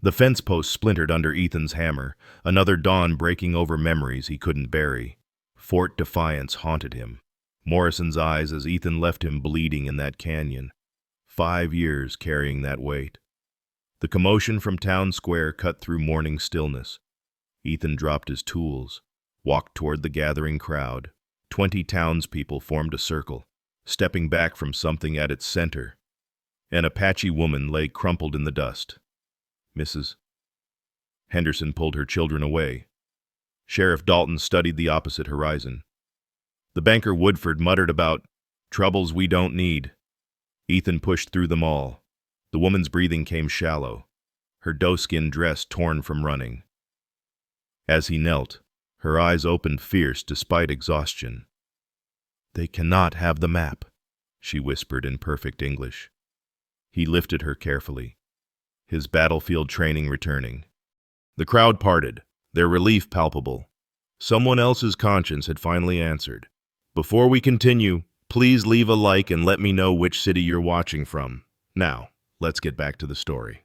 The fence post splintered under Ethan's hammer, another dawn breaking over memories he couldn't bury. Fort Defiance haunted him. Morrison's eyes as Ethan left him bleeding in that canyon. 5 years carrying that weight. The commotion from town square cut through morning stillness. Ethan dropped his tools, walked toward the gathering crowd. 20 townspeople formed a circle, stepping back from something at its center. An Apache woman lay crumpled in the dust. Mrs. Henderson pulled her children away. Sheriff Dalton studied the opposite horizon. The banker Woodford muttered about troubles we don't need. Ethan pushed through them all. The woman's breathing came shallow, her doe-skin dress torn from running. As he knelt, her eyes opened fierce despite exhaustion. "They cannot have the map," she whispered in perfect English. He lifted her carefully, his battlefield training returning. The crowd parted, their relief palpable. Someone else's conscience had finally answered. Before we continue, please leave a like and let me know which city you're watching from. Now, let's get back to the story.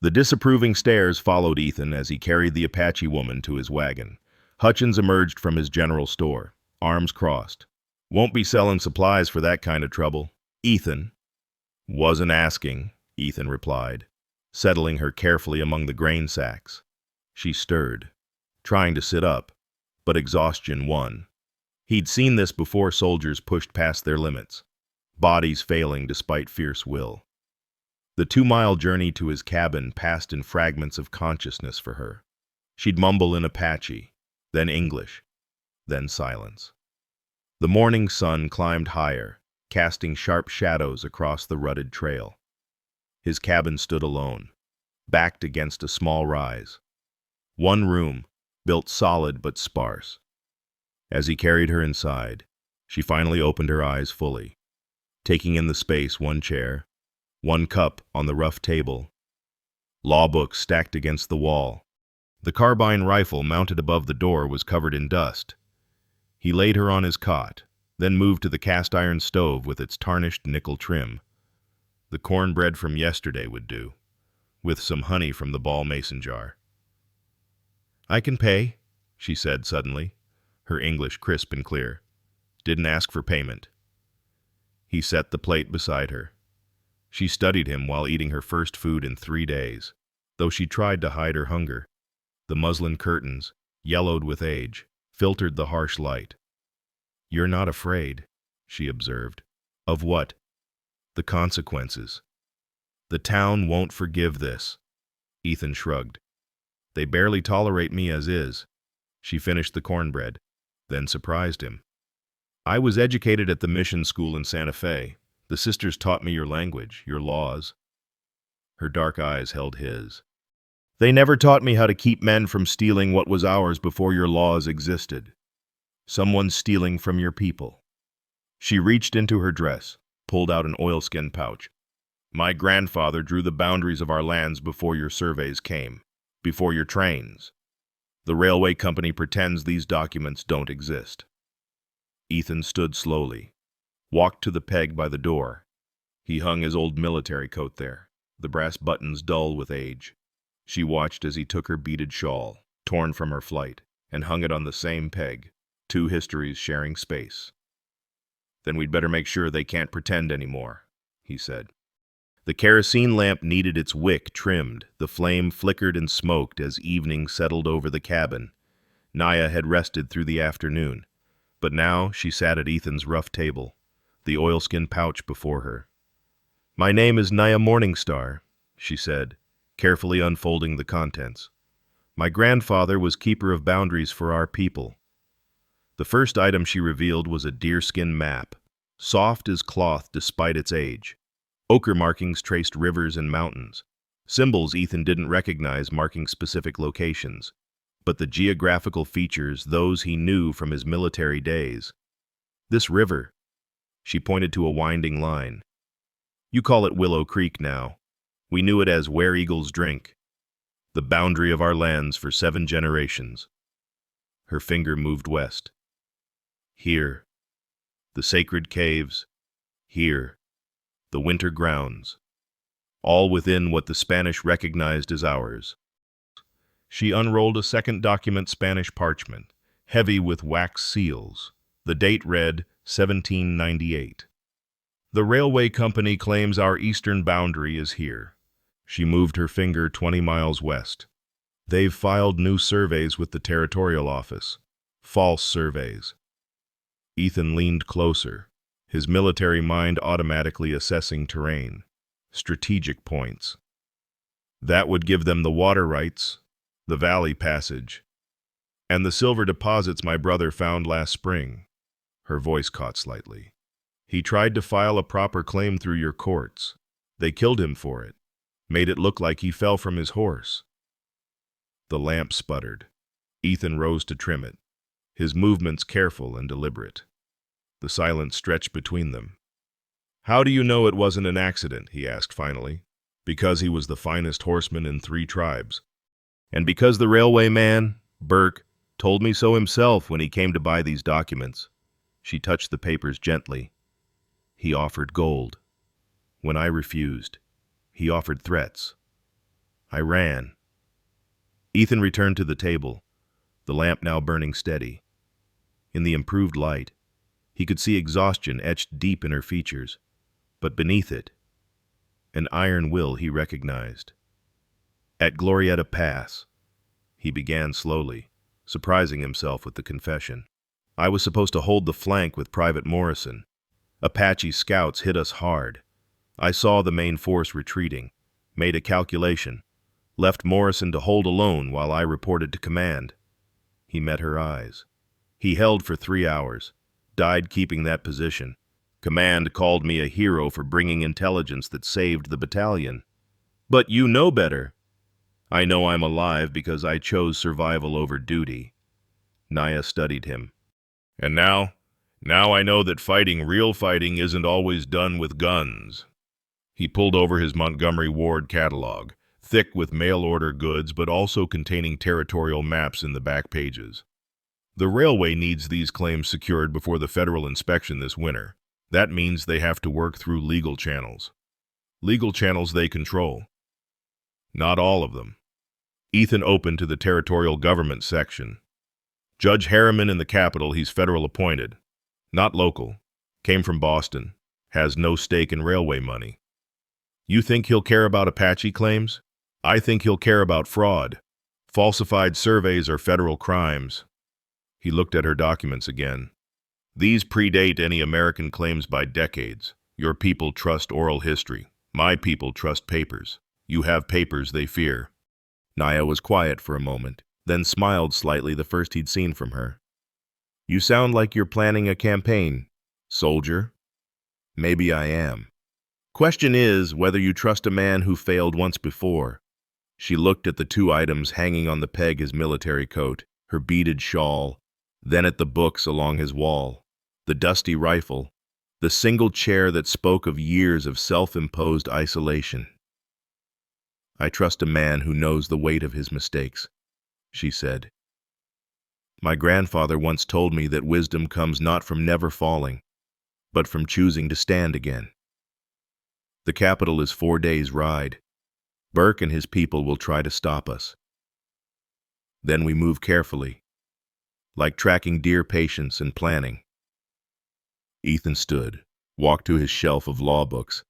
The disapproving stares followed Ethan as he carried the Apache woman to his wagon. Hutchins emerged from his general store, arms crossed. "Won't be selling supplies for that kind of trouble." "Ethan." "Wasn't asking," Ethan replied, settling her carefully among the grain sacks. She stirred, trying to sit up, but exhaustion won. He'd seen this before soldiers pushed past their limits, bodies failing despite fierce will. The 2-mile journey to his cabin passed in fragments of consciousness for her. She'd mumble in Apache, then English, then silence. The morning sun climbed higher, casting sharp shadows across the rutted trail. His cabin stood alone, backed against a small rise. One room, built solid but sparse. As he carried her inside, she finally opened her eyes fully, taking in the space: one chair, one cup on the rough table, law books stacked against the wall. The carbine rifle mounted above the door was covered in dust. He laid her on his cot, then moved to the cast-iron stove with its tarnished nickel trim. The cornbread from yesterday would do, with some honey from the ball mason jar. "I can pay," she said suddenly, her English crisp and clear. "Didn't ask for payment." He set the plate beside her. She studied him while eating her first food in 3 days, though she tried to hide her hunger. The muslin curtains, yellowed with age, filtered the harsh light. "You're not afraid," she observed. "Of what?" "The consequences." "The town won't forgive this." Ethan shrugged. "They barely tolerate me as is." She finished the cornbread, then surprised him. "I was educated at the mission school in Santa Fe. The sisters taught me your language, your laws." Her dark eyes held his. "They never taught me how to keep men from stealing what was ours before your laws existed. Someone's stealing from your people." She reached into her dress, pulled out an oilskin pouch. "My grandfather drew the boundaries of our lands before your surveys came, before your trains. The railway company pretends these documents don't exist." Ethan stood slowly, walked to the peg by the door. He hung his old military coat there, the brass buttons dull with age. She watched as he took her beaded shawl, torn from her flight, and hung it on the same peg, 2 histories sharing space. "Then we'd better make sure they can't pretend anymore," he said. The kerosene lamp needed its wick trimmed. The flame flickered and smoked as evening settled over the cabin. Naya had rested through the afternoon, but now she sat at Ethan's rough table, the oilskin pouch before her. "My name is Naya Morningstar," she said, carefully unfolding the contents. "My grandfather was keeper of boundaries for our people." The first item she revealed was a deerskin map, soft as cloth despite its age. Ochre markings traced rivers and mountains. Symbols Ethan didn't recognize marking specific locations, but the geographical features those he knew from his military days. "This river," she pointed to a winding line. "You call it Willow Creek now. We knew it as Where Eagles Drink. The boundary of our lands for 7 generations. Her finger moved west. "Here. The sacred caves. Here. The winter grounds. all within what the Spanish recognized as ours. She unrolled a second document, Spanish parchment, heavy with wax seals. The date read 1798. The railway company claims our eastern boundary is here. She moved her finger 20 miles west. They've filed new surveys with the territorial office. False surveys. Ethan leaned closer, his military mind automatically assessing terrain, strategic points. That would give them the water rights, the valley passage, and the silver deposits my brother found last spring. Her voice caught slightly. He tried to file a proper claim through your courts. They killed him for it, made it look like he fell from his horse. The lamp sputtered. Ethan rose to trim it, his movements careful and deliberate. The silence stretched between them. How do you know it wasn't an accident? He asked finally. Because he was the finest horseman in 3 tribes. And because the railway man, Burke, told me so himself when he came to buy these documents. She touched the papers gently. He offered gold. When I refused, he offered threats. I ran. Ethan returned to the table, the lamp now burning steady. In the improved light, he could see exhaustion etched deep in her features, but beneath it, an iron will he recognized. At Glorietta Pass, he began slowly, surprising himself with the confession. I was supposed to hold the flank with Private Morrison. Apache scouts hit us hard. I saw the main force retreating, made a calculation, left Morrison to hold alone while I reported to command. He met her eyes. He held for 3 hours, died keeping that position. Command called me a hero for bringing intelligence that saved the battalion. But you know better. I know I'm alive because I chose survival over duty. Naya studied him. And now I know that real fighting isn't always done with guns. He pulled over his Montgomery Ward catalog, thick with mail-order goods but also containing territorial maps in the back pages. The railway needs these claims secured before the federal inspection this winter. That means they have to work through legal channels. Legal channels they control. Not all of them. Ethan opened to the territorial government section. Judge Harriman in the Capitol, he's federal appointed. Not local. Came from Boston. Has no stake in railway money. You think he'll care about Apache claims? I think he'll care about fraud. Falsified surveys are federal crimes. He looked at her documents again. These predate any American claims by decades. Your people trust oral history. My people trust papers. You have papers they fear. Naya was quiet for a moment, then smiled slightly, the first he'd seen from her. You sound like you're planning a campaign, soldier. Maybe I am. Question is whether you trust a man who failed once before. She looked at the 2 items hanging on the peg, his military coat, her beaded shawl, then at the books along his wall, the dusty rifle, the single chair that spoke of years of self-imposed isolation. I trust a man who knows the weight of his mistakes, she said. My grandfather once told me that wisdom comes not from never falling, but from choosing to stand again. The capital is 4 days' ride. Burke and his people will try to stop us. Then we move carefully, like tracking deer, patience and planning. Ethan stood, walked to his shelf of law books.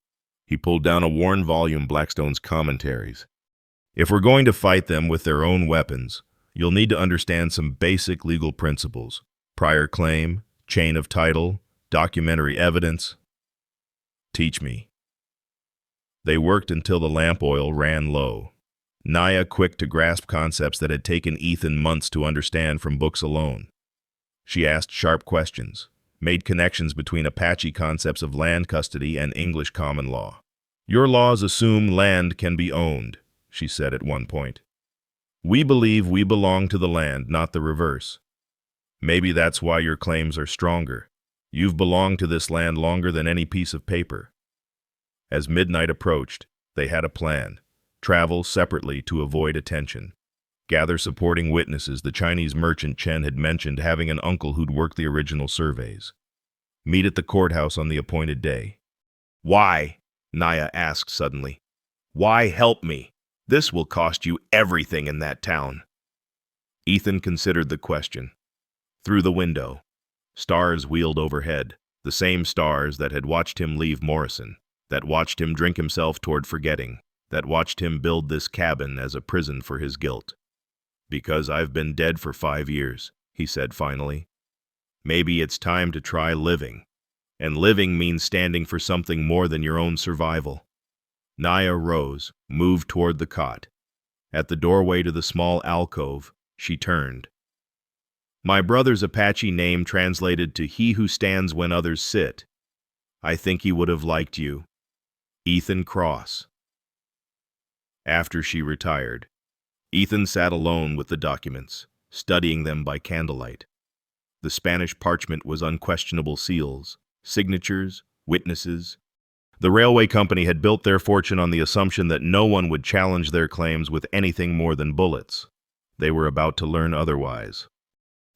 He pulled down a worn volume, Blackstone's Commentaries. If we're going to fight them with their own weapons, you'll need to understand some basic legal principles. Prior claim, chain of title, documentary evidence. Teach me. They worked until the lamp oil ran low. Naya quick to grasp concepts that had taken Ethan months to understand from books alone. She asked sharp questions, made connections between Apache concepts of land custody and English common law. Your laws assume land can be owned, she said at one point. We believe we belong to the land, not the reverse. Maybe that's why your claims are stronger. You've belonged to this land longer than any piece of paper. As midnight approached, they had a plan. Travel separately to avoid attention. Gather supporting witnesses. The Chinese merchant Chen had mentioned having an uncle who'd worked the original surveys. Meet at the courthouse on the appointed day. Why? Naya asked suddenly. Why help me? This will cost you everything in that town. Ethan considered the question. Through the window, stars wheeled overhead, the same stars that had watched him leave Morrison, that watched him drink himself toward forgetting, that watched him build this cabin as a prison for his guilt. Because I've been dead for 5 years, he said finally. Maybe it's time to try living. And living means standing for something more than your own survival. Naya rose, moved toward the cot. At the doorway to the small alcove, she turned. My brother's Apache name translated to he who stands when others sit. I think he would have liked you. Ethan Cross. After she retired, Ethan sat alone with the documents, studying them by candlelight. The Spanish parchment was unquestionable seals, signatures, witnesses. The railway company had built their fortune on the assumption that no one would challenge their claims with anything more than bullets. They were about to learn otherwise.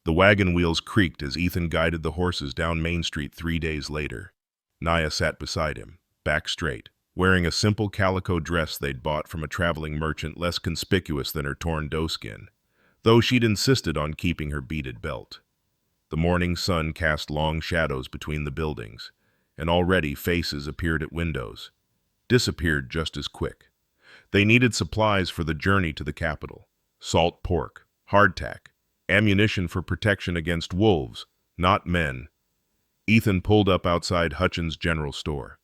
The wagon wheels creaked as Ethan guided the horses down Main Street 3 days later. Naya sat beside him, back straight, wearing a simple calico dress they'd bought from a traveling merchant less conspicuous than her torn doeskin, though she'd insisted on keeping her beaded belt. The morning sun cast long shadows between the buildings, and already faces appeared at windows, disappeared just as quick. They needed supplies for the journey to the capital: salt pork, hardtack, ammunition for protection against wolves, not men. Ethan pulled up outside Hutchins' general store.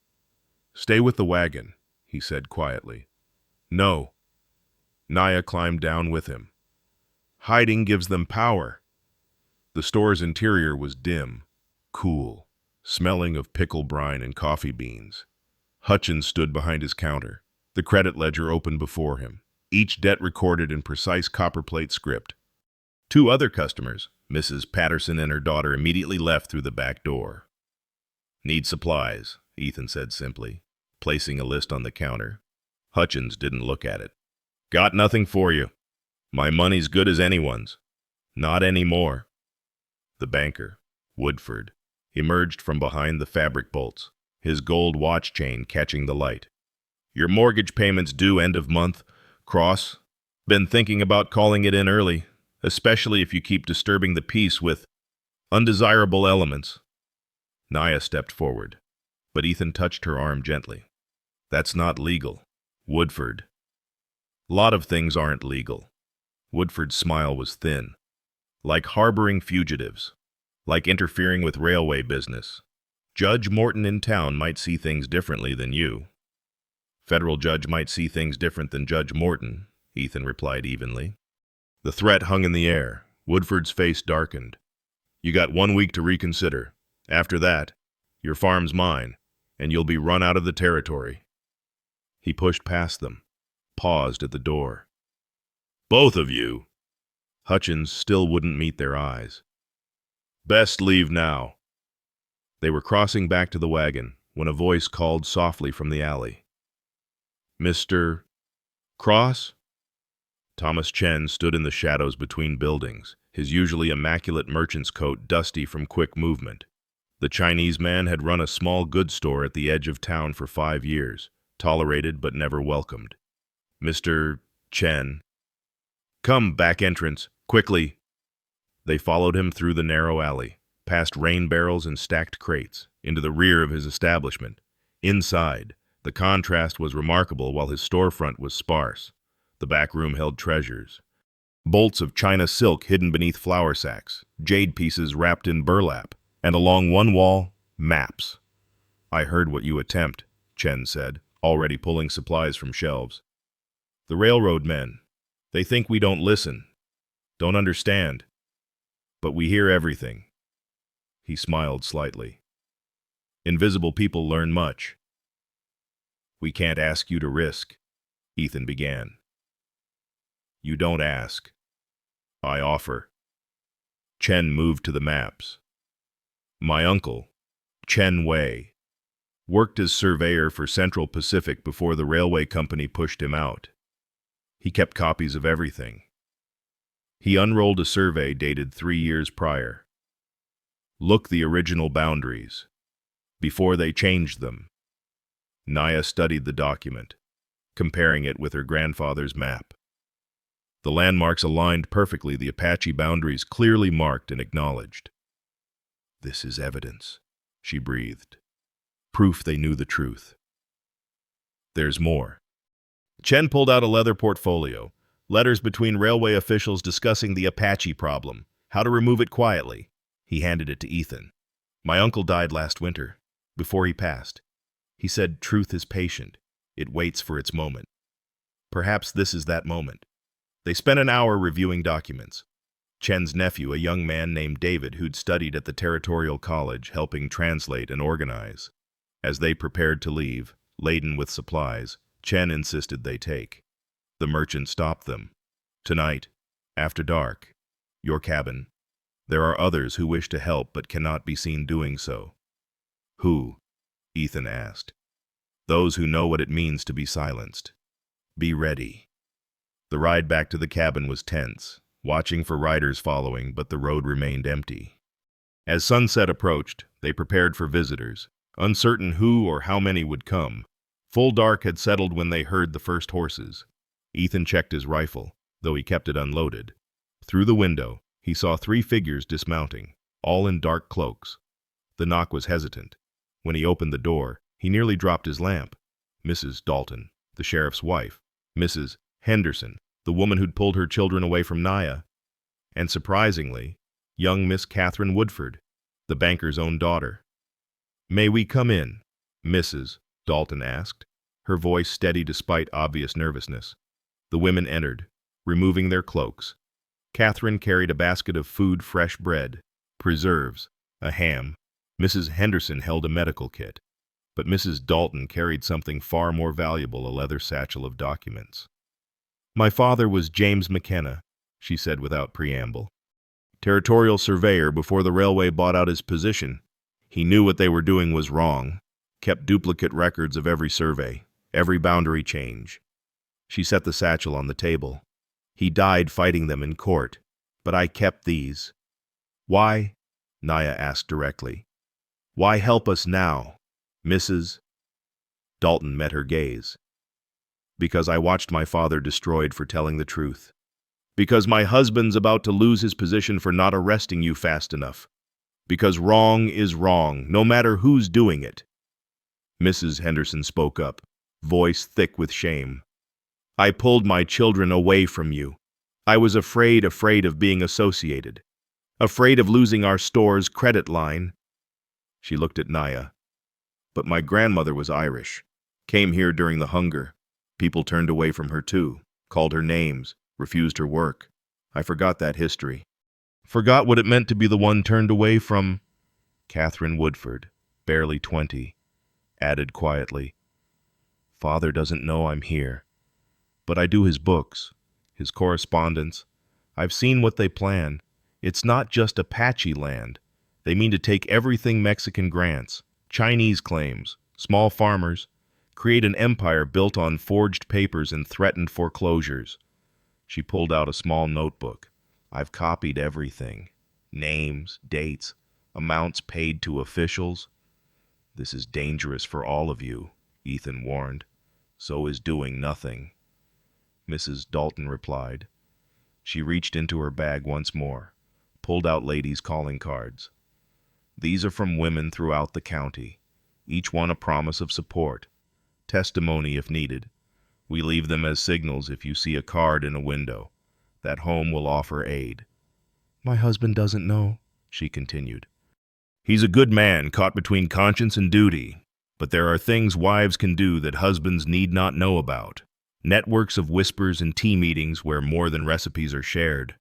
Stay with the wagon, he said quietly. No. Naya climbed down with him. Hiding gives them power. The store's interior was dim, cool, smelling of pickle brine and coffee beans. Hutchins stood behind his counter, the credit ledger open before him, each debt recorded in precise copperplate script. 2 other customers, Mrs. Patterson and her daughter, immediately left through the back door. Need supplies, Ethan said simply, placing a list on the counter. Hutchins didn't look at it. Got nothing for you. My money's good as anyone's. Not anymore. The banker, Woodford, emerged from behind the fabric bolts, his gold watch chain catching the light. Your mortgage payment's due end of month. Cross. Been thinking about calling it in early, especially if you keep disturbing the peace with undesirable elements. Naya stepped forward, but Ethan touched her arm gently. That's not legal. Woodford. Lot of things aren't legal. Woodford's smile was thin. Like harboring fugitives. Like interfering with railway business. Judge Morton in town might see things differently than you. Federal judge might see things different than Judge Morton, Ethan replied evenly. The threat hung in the air. Woodford's face darkened. You got 1 week to reconsider. After that, your farm's mine, and you'll be run out of the territory. He pushed past them, paused at the door. Both of you. Hutchins still wouldn't meet their eyes. Best leave now. They were crossing back to the wagon when a voice called softly from the alley. Mr. Cross? Thomas Chen stood in the shadows between buildings, his usually immaculate merchant's coat dusty from quick movement. The Chinese man had run a small goods store at the edge of town for 5 years, tolerated but never welcomed. Mr. Chen. Come, back entrance, quickly. They followed him through the narrow alley, past rain barrels and stacked crates, into the rear of his establishment. Inside, the contrast was remarkable while his storefront was sparse. The back room held treasures. Bolts of China silk hidden beneath flour sacks, jade pieces wrapped in burlap, and along one wall, maps. I heard what you attempt, Chen said, already pulling supplies from shelves. The railroad men, they think we don't listen, don't understand, but we hear everything. He smiled slightly. Invisible people learn much. We can't ask you to risk, Ethan began. You don't ask. I offer. Chen moved to the maps. My uncle, Chen Wei, worked as surveyor for Central Pacific before the railway company pushed him out. He kept copies of everything. He unrolled a survey dated 3 years prior. Look the original boundaries, before they changed them. Naya studied the document. comparing it with her grandfather's map. The landmarks aligned perfectly, the Apache boundaries clearly marked and acknowledged. "This is evidence," she breathed. "Proof they knew the truth." "There's more." Chen pulled out a leather portfolio, letters between railway officials discussing the Apache problem, how to remove it quietly. He handed it to Ethan. "My uncle died last winter. Before he passed, he said truth is patient. It waits for its moment. Perhaps this is that moment." They spent an hour reviewing documents. Chen's nephew, a young man named David, who'd studied at the Territorial College, helping translate and organize. As they prepared to leave, laden with supplies, Chen insisted they take. The merchant stopped them. "Tonight, after dark, your cabin. There are others who wish to help but cannot be seen doing so." "Who?" Ethan asked. "Those who know what it means to be silenced. Be ready." The ride back to the cabin was tense, watching for riders following, but the road remained empty. As sunset approached, they prepared for visitors, uncertain who or how many would come. Full dark had settled when they heard the first horses. Ethan checked his rifle, though he kept it unloaded. Through the window, he saw 3 figures dismounting, all in dark cloaks. The knock was hesitant. When he opened the door, he nearly dropped his lamp. Mrs. Dalton, the sheriff's wife, Mrs. Henderson, the woman who'd pulled her children away from Naya, and surprisingly, young Miss Catherine Woodford, the banker's own daughter. "May we come in?" Mrs. Dalton asked, her voice steady despite obvious nervousness. The women entered, removing their cloaks. Catherine carried a basket of food, fresh bread, preserves, a ham. Mrs. Henderson held a medical kit, but Mrs. Dalton carried something far more valuable, a leather satchel of documents. "My father was James McKenna," she said without preamble. "Territorial surveyor before the railway bought out his position. He knew what they were doing was wrong, kept duplicate records of every survey, every boundary change." She set the satchel on the table. "He died fighting them in court, but I kept these." "Why?" Naya asked directly. "Why help us now?" Mrs. Dalton met her gaze. "Because I watched my father destroyed for telling the truth. Because my husband's about to lose his position for not arresting you fast enough. Because wrong is wrong, no matter who's doing it." Mrs. Henderson spoke up, voice thick with shame. "I pulled my children away from you. I was afraid of being associated. Afraid of losing our store's credit line." She looked at Naya. "But my grandmother was Irish. Came here during the hunger. People turned away from her too, called her names, refused her work. I forgot that history. Forgot what it meant to be the one turned away from." Catherine Woodford, barely 20, added quietly, "Father doesn't know I'm here. But I do his books, his correspondence. I've seen what they plan. It's not just Apache land. They mean to take everything Mexican grants, Chinese claims, small farmers, create an empire built on forged papers and threatened foreclosures." She pulled out a small notebook. "I've copied everything. Names, dates, amounts paid to officials." "This is dangerous for all of you," Ethan warned. "So is doing nothing." Mrs. Dalton replied. She reached into her bag once more, pulled out ladies' calling cards. "These are from women throughout the county, each one a promise of support. Testimony if needed. We leave them as signals if you see a card in a window. That home will offer aid." "My husband doesn't know," she continued. "He's a good man caught between conscience and duty. But there are things wives can do that husbands need not know about. Networks of whispers and tea meetings where more than recipes are shared."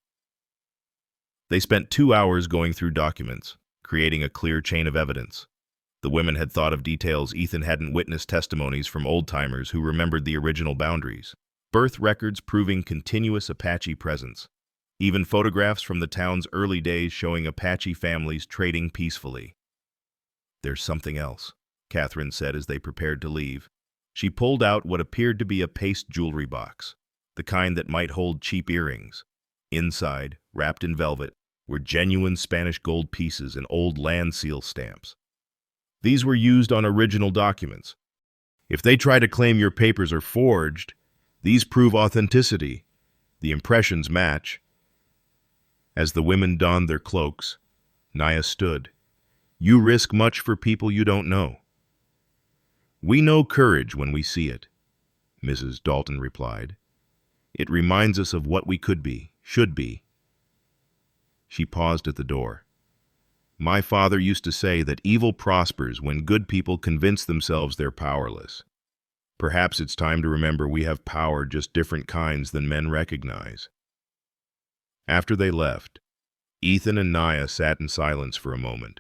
They spent 2 hours going through documents, creating a clear chain of evidence. The women had thought of details Ethan hadn't witnessed, testimonies from old-timers who remembered the original boundaries, birth records proving continuous Apache presence, even photographs from the town's early days showing Apache families trading peacefully. "There's something else," Catherine said as they prepared to leave. She pulled out what appeared to be a paste jewelry box, the kind that might hold cheap earrings. Inside, wrapped in velvet, were genuine Spanish gold pieces and old land seal stamps. These were used on original documents. If they try to claim your papers are forged, these prove authenticity. The impressions match. As the women donned their cloaks, Naya stood. You risk much for people you don't know. We know courage when we see it, Mrs. Dalton replied. It reminds us of what we could be, should be. She paused at the door. My father used to say that evil prospers when good people convince themselves they're powerless. Perhaps it's time to remember we have power, just different kinds than men recognize. After they left, Ethan and Naya sat in silence for a moment,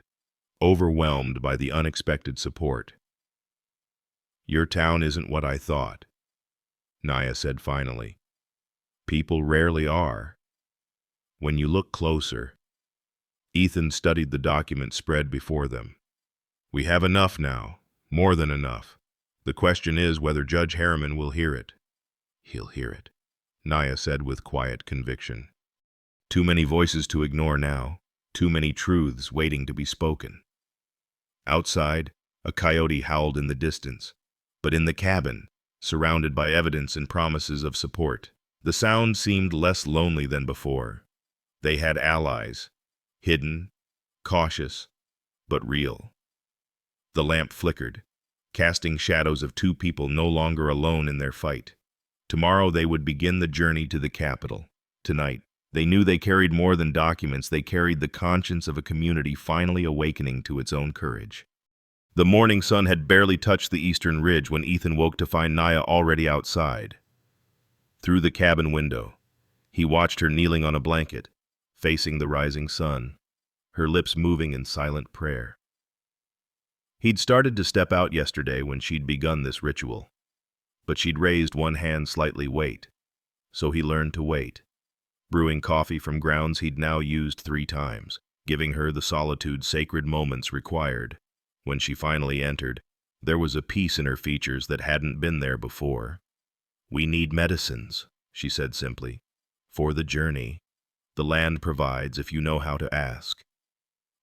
overwhelmed by the unexpected support. Your town isn't what I thought, Naya said finally. People rarely are. When you look closer. Ethan studied the document spread before them. We have enough now, more than enough. The question is whether Judge Harriman will hear it. He'll hear it, Naya said with quiet conviction. Too many voices to ignore now, too many truths waiting to be spoken. Outside, a coyote howled in the distance, but in the cabin, surrounded by evidence and promises of support, the sound seemed less lonely than before. They had allies, hidden, cautious, but real. The lamp flickered, casting shadows of two people no longer alone in their fight. Tomorrow they would begin the journey to the capital. Tonight, they knew they carried more than documents. They carried the conscience of a community finally awakening to its own courage. The morning sun had barely touched the eastern ridge when Ethan woke to find Naya already outside. Through the cabin window, he watched her kneeling on a blanket, facing the rising sun, her lips moving in silent prayer. He'd started to step out yesterday when she'd begun this ritual, but she'd raised one hand slightly wait, so he learned to wait, brewing coffee from grounds he'd now used 3 times, giving her the solitude sacred moments required. When she finally entered, there was a peace in her features that hadn't been there before. We need medicines, she said simply, for the journey. The land provides if you know how to ask.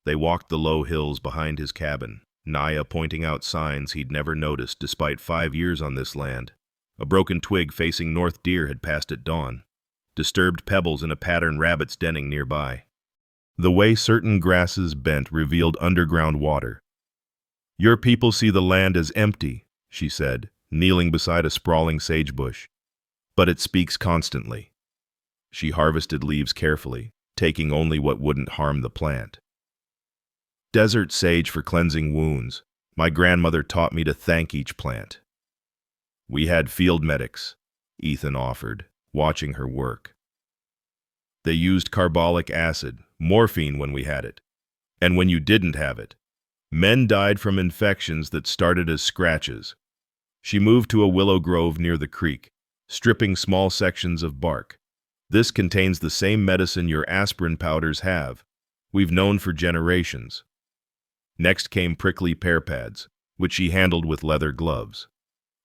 They walked the low hills behind his cabin, Naya pointing out signs he'd never noticed despite 5 years on this land. A broken twig facing north deer had passed at dawn. Disturbed pebbles in a pattern rabbit's denning nearby. The way certain grasses bent revealed underground water. Your people see the land as empty, she said, kneeling beside a sprawling sagebush. But it speaks constantly. She harvested leaves carefully, taking only what wouldn't harm the plant. Desert sage for cleansing wounds. My grandmother taught me to thank each plant. We had field medics, Ethan offered, watching her work. They used carbolic acid, morphine when we had it, and when you didn't have it. Men died from infections that started as scratches. She moved to a willow grove near the creek, stripping small sections of bark. This contains the same medicine your aspirin powders have. We've known for generations. Next came prickly pear pads, which she handled with leather gloves.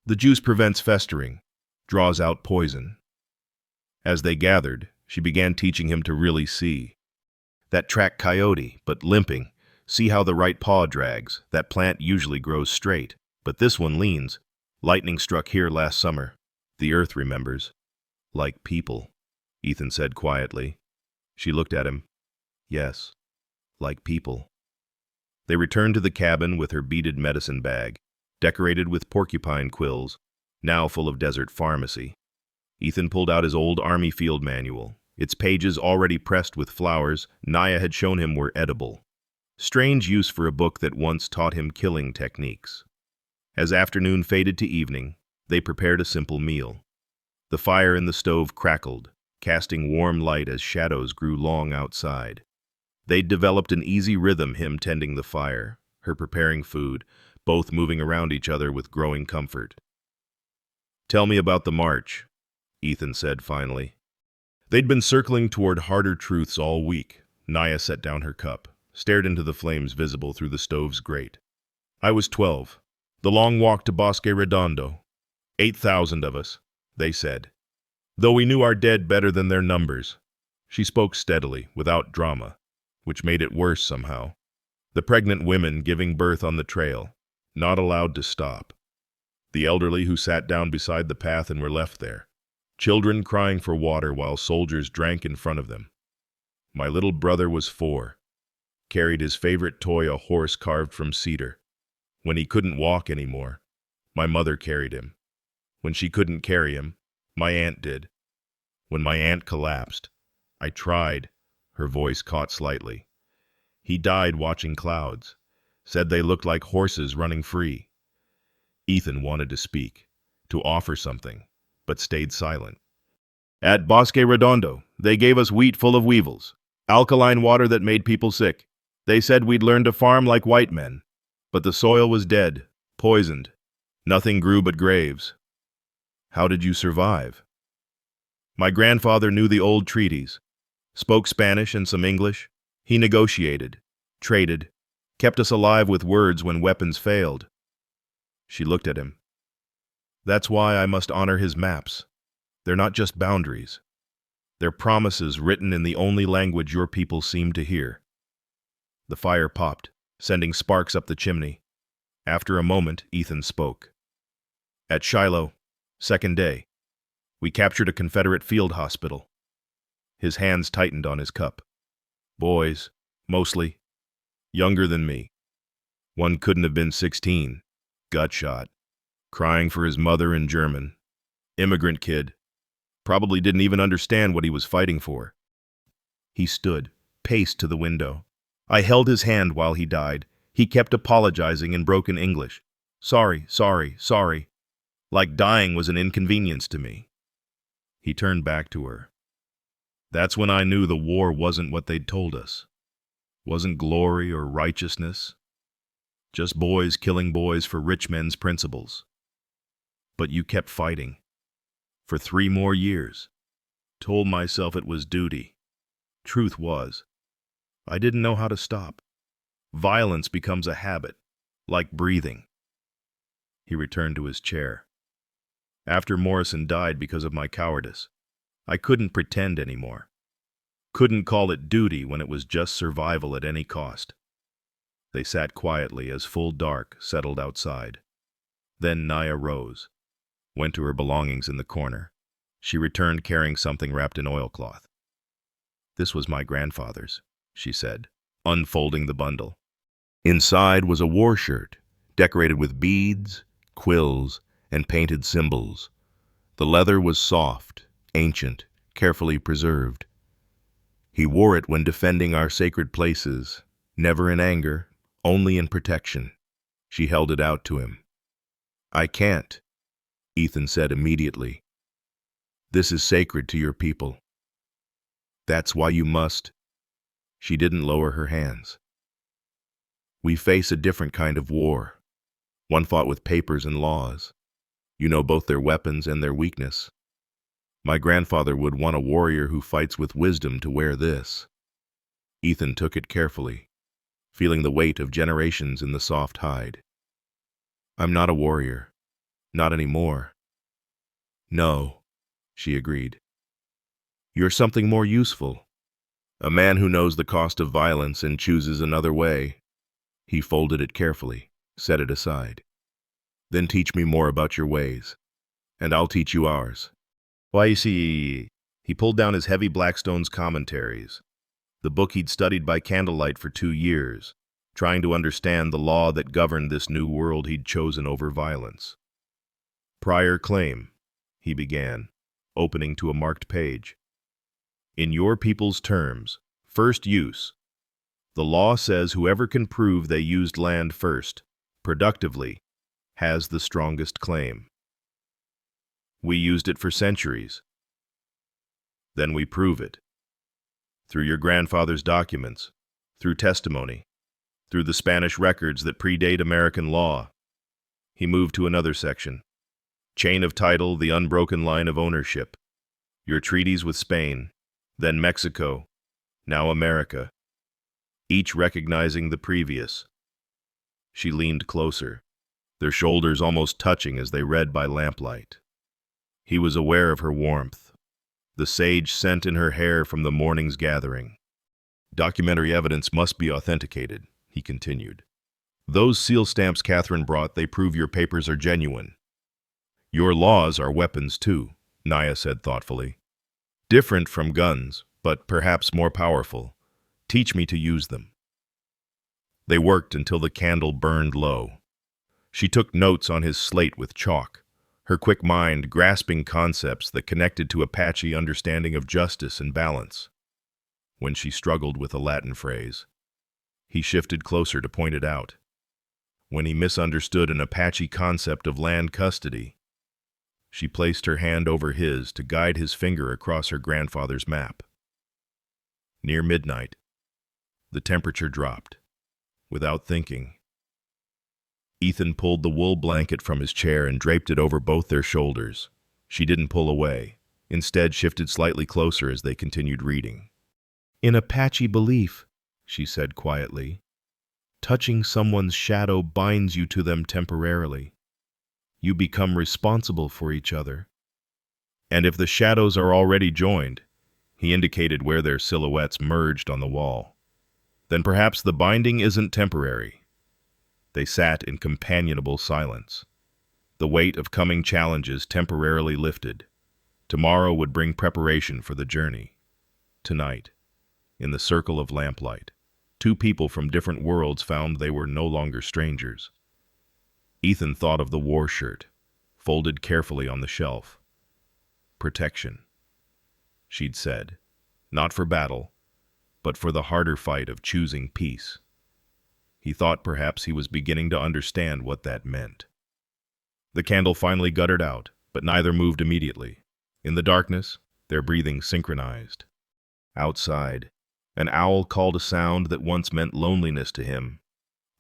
The juice prevents festering, draws out poison. As they gathered, she began teaching him to really see. That track coyote, but limping. See how the right paw drags. That plant usually grows straight, but this one leans. Lightning struck here last summer. The earth remembers. Like people, Ethan said quietly. She looked at him. Yes, like people. They returned to the cabin with her beaded medicine bag, decorated with porcupine quills, now full of desert pharmacy. Ethan pulled out his old Army field manual. Its pages, already pressed with flowers, Naya had shown him were edible. Strange use for a book that once taught him killing techniques. As afternoon faded to evening, they prepared a simple meal. The fire in the stove crackled, casting warm light as shadows grew long outside. They'd developed an easy rhythm, him tending the fire, her preparing food, both moving around each other with growing comfort. Tell me about the march, Ethan said finally. They'd been circling toward harder truths all week. Naya set down her cup, stared into the flames visible through the stove's grate. I was 12. The long walk to Bosque Redondo. 8,000 of us, they said. Though we knew our dead better than their numbers. She spoke steadily, without drama, which made it worse somehow. The pregnant women giving birth on the trail, not allowed to stop. The elderly who sat down beside the path and were left there. Children crying for water while soldiers drank in front of them. My little brother was 4. Carried his favorite toy, a horse carved from cedar. When he couldn't walk anymore, my mother carried him. When she couldn't carry him, my aunt did. When my aunt collapsed, I tried. Her voice caught slightly. He died watching clouds. Said they looked like horses running free. Ethan wanted to speak, to offer something, but stayed silent. At Bosque Redondo, they gave us wheat full of weevils, alkaline water that made people sick. They said we'd learn to farm like white men. But the soil was dead, poisoned. Nothing grew but graves. How did you survive? My grandfather knew the old treaties, spoke Spanish and some English. He negotiated, traded, kept us alive with words when weapons failed. She looked at him. That's why I must honor his maps. They're not just boundaries. They're promises written in the only language your people seem to hear. The fire popped, sending sparks up the chimney. After a moment, Ethan spoke. At Shiloh, second day, we captured a Confederate field hospital. His hands tightened on his cup. Boys, mostly, younger than me. One couldn't have been 16, gut shot, crying for his mother in German. Immigrant kid, probably didn't even understand what he was fighting for. He stood, paced to the window. I held his hand while he died. He kept apologizing in broken English. Sorry, sorry, sorry. Like dying was an inconvenience to me. He turned back to her. That's when I knew the war wasn't what they'd told us. Wasn't glory or righteousness. Just boys killing boys for rich men's principles. But you kept fighting. For 3 more years. Told myself it was duty. Truth was, I didn't know how to stop. Violence becomes a habit, like breathing. He returned to his chair. After Morrison died because of my cowardice, I couldn't pretend anymore. Couldn't call it duty when it was just survival at any cost. They sat quietly as full dark settled outside. Then Naya rose, went to her belongings in the corner. She returned carrying something wrapped in oilcloth. This was my grandfather's, she said, unfolding the bundle. Inside was a war shirt, decorated with beads, quills, and painted symbols. The leather was soft, ancient, carefully preserved. He wore it when defending our sacred places, never in anger, only in protection. She held it out to him. I can't, Ethan said immediately. This is sacred to your people. That's why you must. She didn't lower her hands. We face a different kind of war, one fought with papers and laws. You know both their weapons and their weakness. My grandfather would want a warrior who fights with wisdom to wear this. Ethan took it carefully, feeling the weight of generations in the soft hide. I'm not a warrior. Not anymore. No, she agreed. You're something more useful. A man who knows the cost of violence and chooses another way. He folded it carefully, set it aside. Then teach me more about your ways, and I'll teach you ours. Why, you see, he pulled down his heavy Blackstone's commentaries, the book he'd studied by candlelight for 2 years, trying to understand the law that governed this new world he'd chosen over violence. Prior claim, he began, opening to a marked page. In your people's terms, first use. The law says whoever can prove they used land first, productively, has the strongest claim. We used it for centuries. Then we prove it. Through your grandfather's documents, through testimony, through the Spanish records that predate American law. He moved to another section. Chain of title, the unbroken line of ownership. Your treaties with Spain, then Mexico, now America, each recognizing the previous. She leaned closer, their shoulders almost touching as they read by lamplight. He was aware of her warmth, the sage scent in her hair from the morning's gathering. Documentary evidence must be authenticated, he continued. Those seal stamps Catherine brought, they prove your papers are genuine. Your laws are weapons too, Naya said thoughtfully. Different from guns, but perhaps more powerful. Teach me to use them. They worked until the candle burned low. She took notes on his slate with chalk, her quick mind grasping concepts that connected to Apache understanding of justice and balance. When she struggled with a Latin phrase, he shifted closer to point it out. When he misunderstood an Apache concept of land custody, she placed her hand over his to guide his finger across her grandfather's map. Near midnight, the temperature dropped. Without thinking, Ethan pulled the wool blanket from his chair and draped it over both their shoulders. She didn't pull away, instead shifted slightly closer as they continued reading. In Apache belief, she said quietly, touching someone's shadow binds you to them temporarily. You become responsible for each other. And if the shadows are already joined, he indicated where their silhouettes merged on the wall, then perhaps the binding isn't temporary. They sat in companionable silence. The weight of coming challenges temporarily lifted. Tomorrow would bring preparation for the journey. Tonight, in the circle of lamplight, two people from different worlds found they were no longer strangers. Ethan thought of the war shirt, folded carefully on the shelf. Protection, she'd said, not for battle, but for the harder fight of choosing peace. He thought perhaps he was beginning to understand what that meant. The candle finally guttered out, but neither moved immediately. In the darkness, their breathing synchronized. Outside, an owl called a sound that once meant loneliness to him.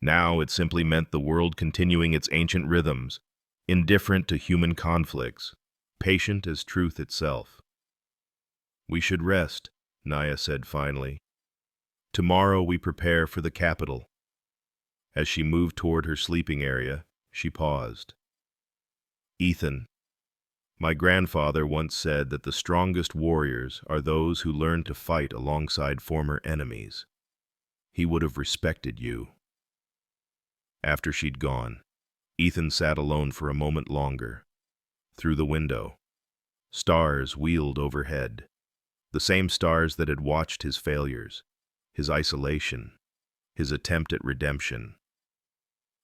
Now it simply meant the world continuing its ancient rhythms, indifferent to human conflicts, patient as truth itself. We should rest, Naya said finally. Tomorrow we prepare for the capital. As she moved toward her sleeping area, she paused. Ethan, my grandfather once said that the strongest warriors are those who learn to fight alongside former enemies. He would have respected you. After she'd gone, Ethan sat alone for a moment longer. Through the window, stars wheeled overhead, the same stars that had watched his failures, his isolation, his attempt at redemption.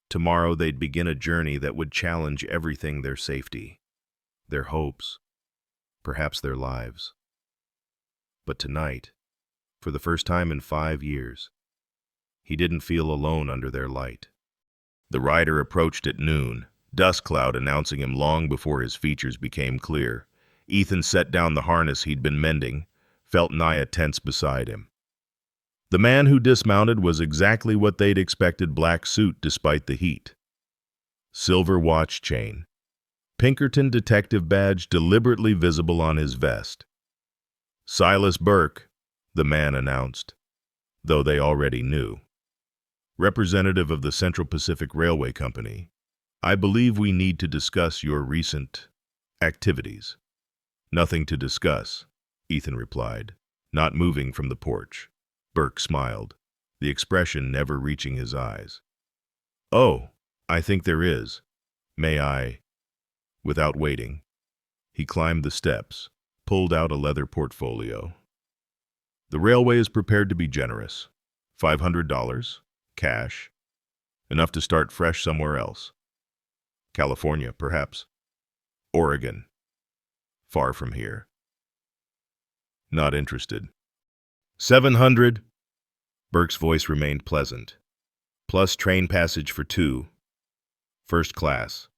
Tomorrow they'd begin a journey that would challenge everything: their safety, their hopes, perhaps their lives. But tonight, for the first time in 5 years, he didn't feel alone under their light. The rider approached at noon, dust cloud announcing him long before his features became clear. Ethan set down the harness he'd been mending, felt Naya tense beside him. The man who dismounted was exactly what they'd expected: black suit despite the heat. Silver watch chain. Pinkerton detective badge deliberately visible on his vest. Silas Burke, the man announced, though they already knew. Representative of the Central Pacific Railway Company, I believe we need to discuss your recent activities. Nothing to discuss, Ethan replied, not moving from the porch. Burke smiled, the expression never reaching his eyes. Oh, I think there is. May I? Without waiting, he climbed the steps, pulled out a leather portfolio. The railway is prepared to be generous. $500, cash, enough to start fresh somewhere else. California, perhaps. Oregon. Far from here. Not interested. 700. Burke's voice remained pleasant. Plus train passage for 2. First class.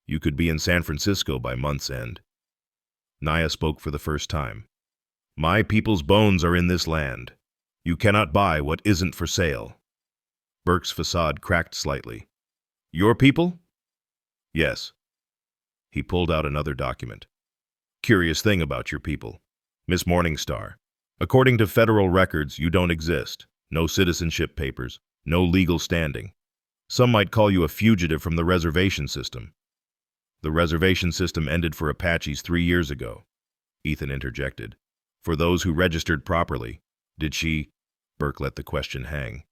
You could be in San Francisco by month's end. Naya spoke for the first time. My people's bones are in this land. You cannot buy what isn't for sale. Burke's facade cracked slightly. Your people? Yes. He pulled out another document. Curious thing about your people. Miss Morningstar. According to federal records, you don't exist. No citizenship papers, no legal standing. Some might call you a fugitive from the reservation system. The reservation system ended for Apaches 3 years ago, Ethan interjected. For those who registered properly, did she? Burke let the question hang.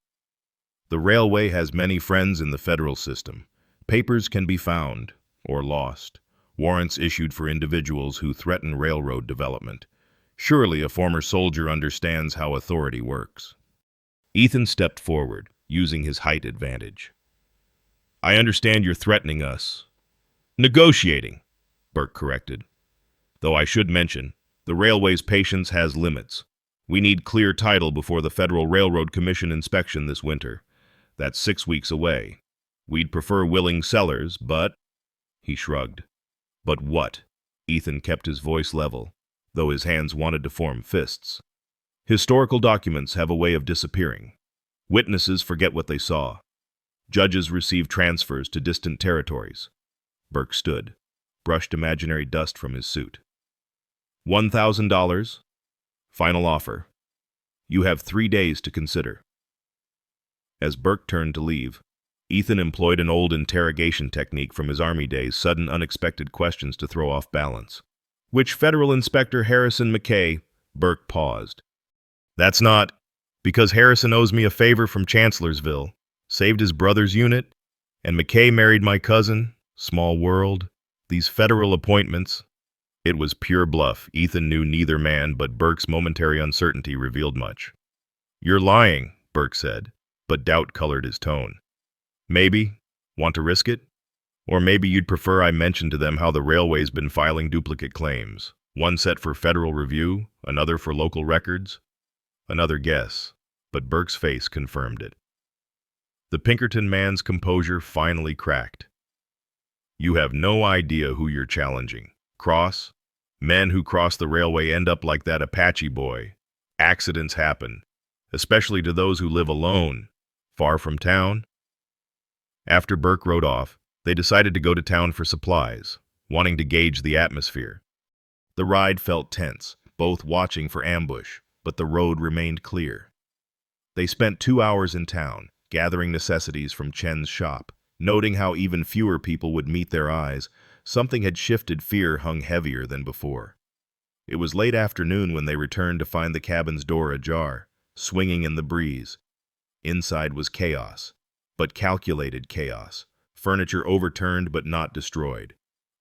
The railway has many friends in the federal system. Papers can be found, or lost, warrants issued for individuals who threaten railroad development. Surely a former soldier understands how authority works. Ethan stepped forward, using his height advantage. I understand you're threatening us. Negotiating, Burke corrected. Though I should mention, the railway's patience has limits. We need clear title before the Federal Railroad Commission inspection this winter. That's 6 weeks away. We'd prefer willing sellers, but... He shrugged. But what? Ethan kept his voice level, though his hands wanted to form fists. Historical documents have a way of disappearing. Witnesses forget what they saw. Judges receive transfers to distant territories. Burke stood, brushed imaginary dust from his suit. $1,000. Final offer. You have 3 days to consider. As Burke turned to leave, Ethan employed an old interrogation technique from his Army days, sudden unexpected questions to throw off balance. Which Federal Inspector Harrison McKay? Burke paused. That's not... Because Harrison owes me a favor from Chancellorsville, saved his brother's unit, and McKay married my cousin. Small world. These federal appointments... It was pure bluff. Ethan knew neither man, but Burke's momentary uncertainty revealed much. You're lying, Burke said, but doubt colored his tone. Maybe. Want to risk it? Or maybe you'd prefer I mention to them how the railway's been filing duplicate claims. One set for federal review, another for local records. Another guess, but Burke's face confirmed it. The Pinkerton man's composure finally cracked. You have no idea who you're challenging. Cross? Men who cross the railway end up like that Apache boy. Accidents happen, especially to those who live alone, far from town. After Burke rode off, they decided to go to town for supplies, wanting to gauge the atmosphere. The ride felt tense, both watching for ambush, but the road remained clear. They spent 2 hours in town, gathering necessities from Chen's shop, noting how even fewer people would meet their eyes. Something had shifted. Fear hung heavier than before. It was late afternoon when they returned to find the cabin's door ajar, swinging in the breeze. Inside was chaos, but calculated chaos. Furniture overturned but not destroyed.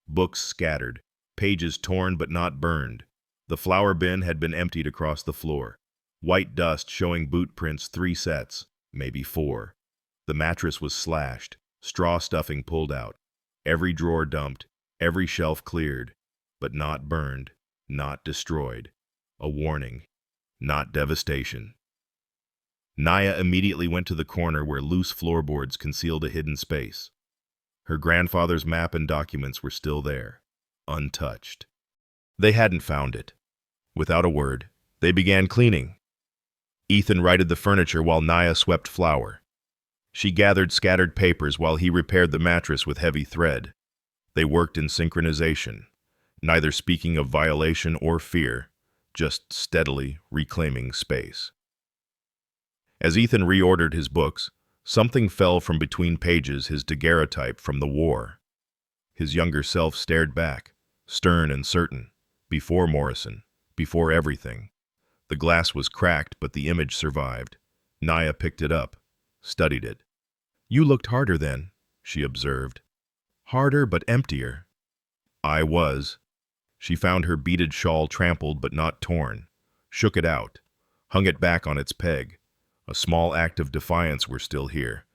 Books scattered, pages torn but not burned. The flour bin had been emptied across the floor. White dust showing boot prints, 3 sets, maybe 4. The mattress was slashed, straw stuffing pulled out. Every drawer dumped, every shelf cleared, but not burned, not destroyed. A warning, not devastation. Naya immediately went to the corner where loose floorboards concealed a hidden space. Her grandfather's map and documents were still there, untouched. They hadn't found it. Without a word, they began cleaning. Ethan righted the furniture while Naya swept flour. She gathered scattered papers while he repaired the mattress with heavy thread. They worked in synchronization, neither speaking of violation or fear, just steadily reclaiming space. As Ethan reordered his books, something fell from between pages, his daguerreotype from the war. His younger self stared back, stern and certain, before Morrison, before everything. The glass was cracked, but the image survived. Naya picked it up, studied it. You looked harder then, she observed. Harder but emptier. I was. She found her beaded shawl trampled but not torn, shook it out, hung it back on its peg. A small act of defiance were still here.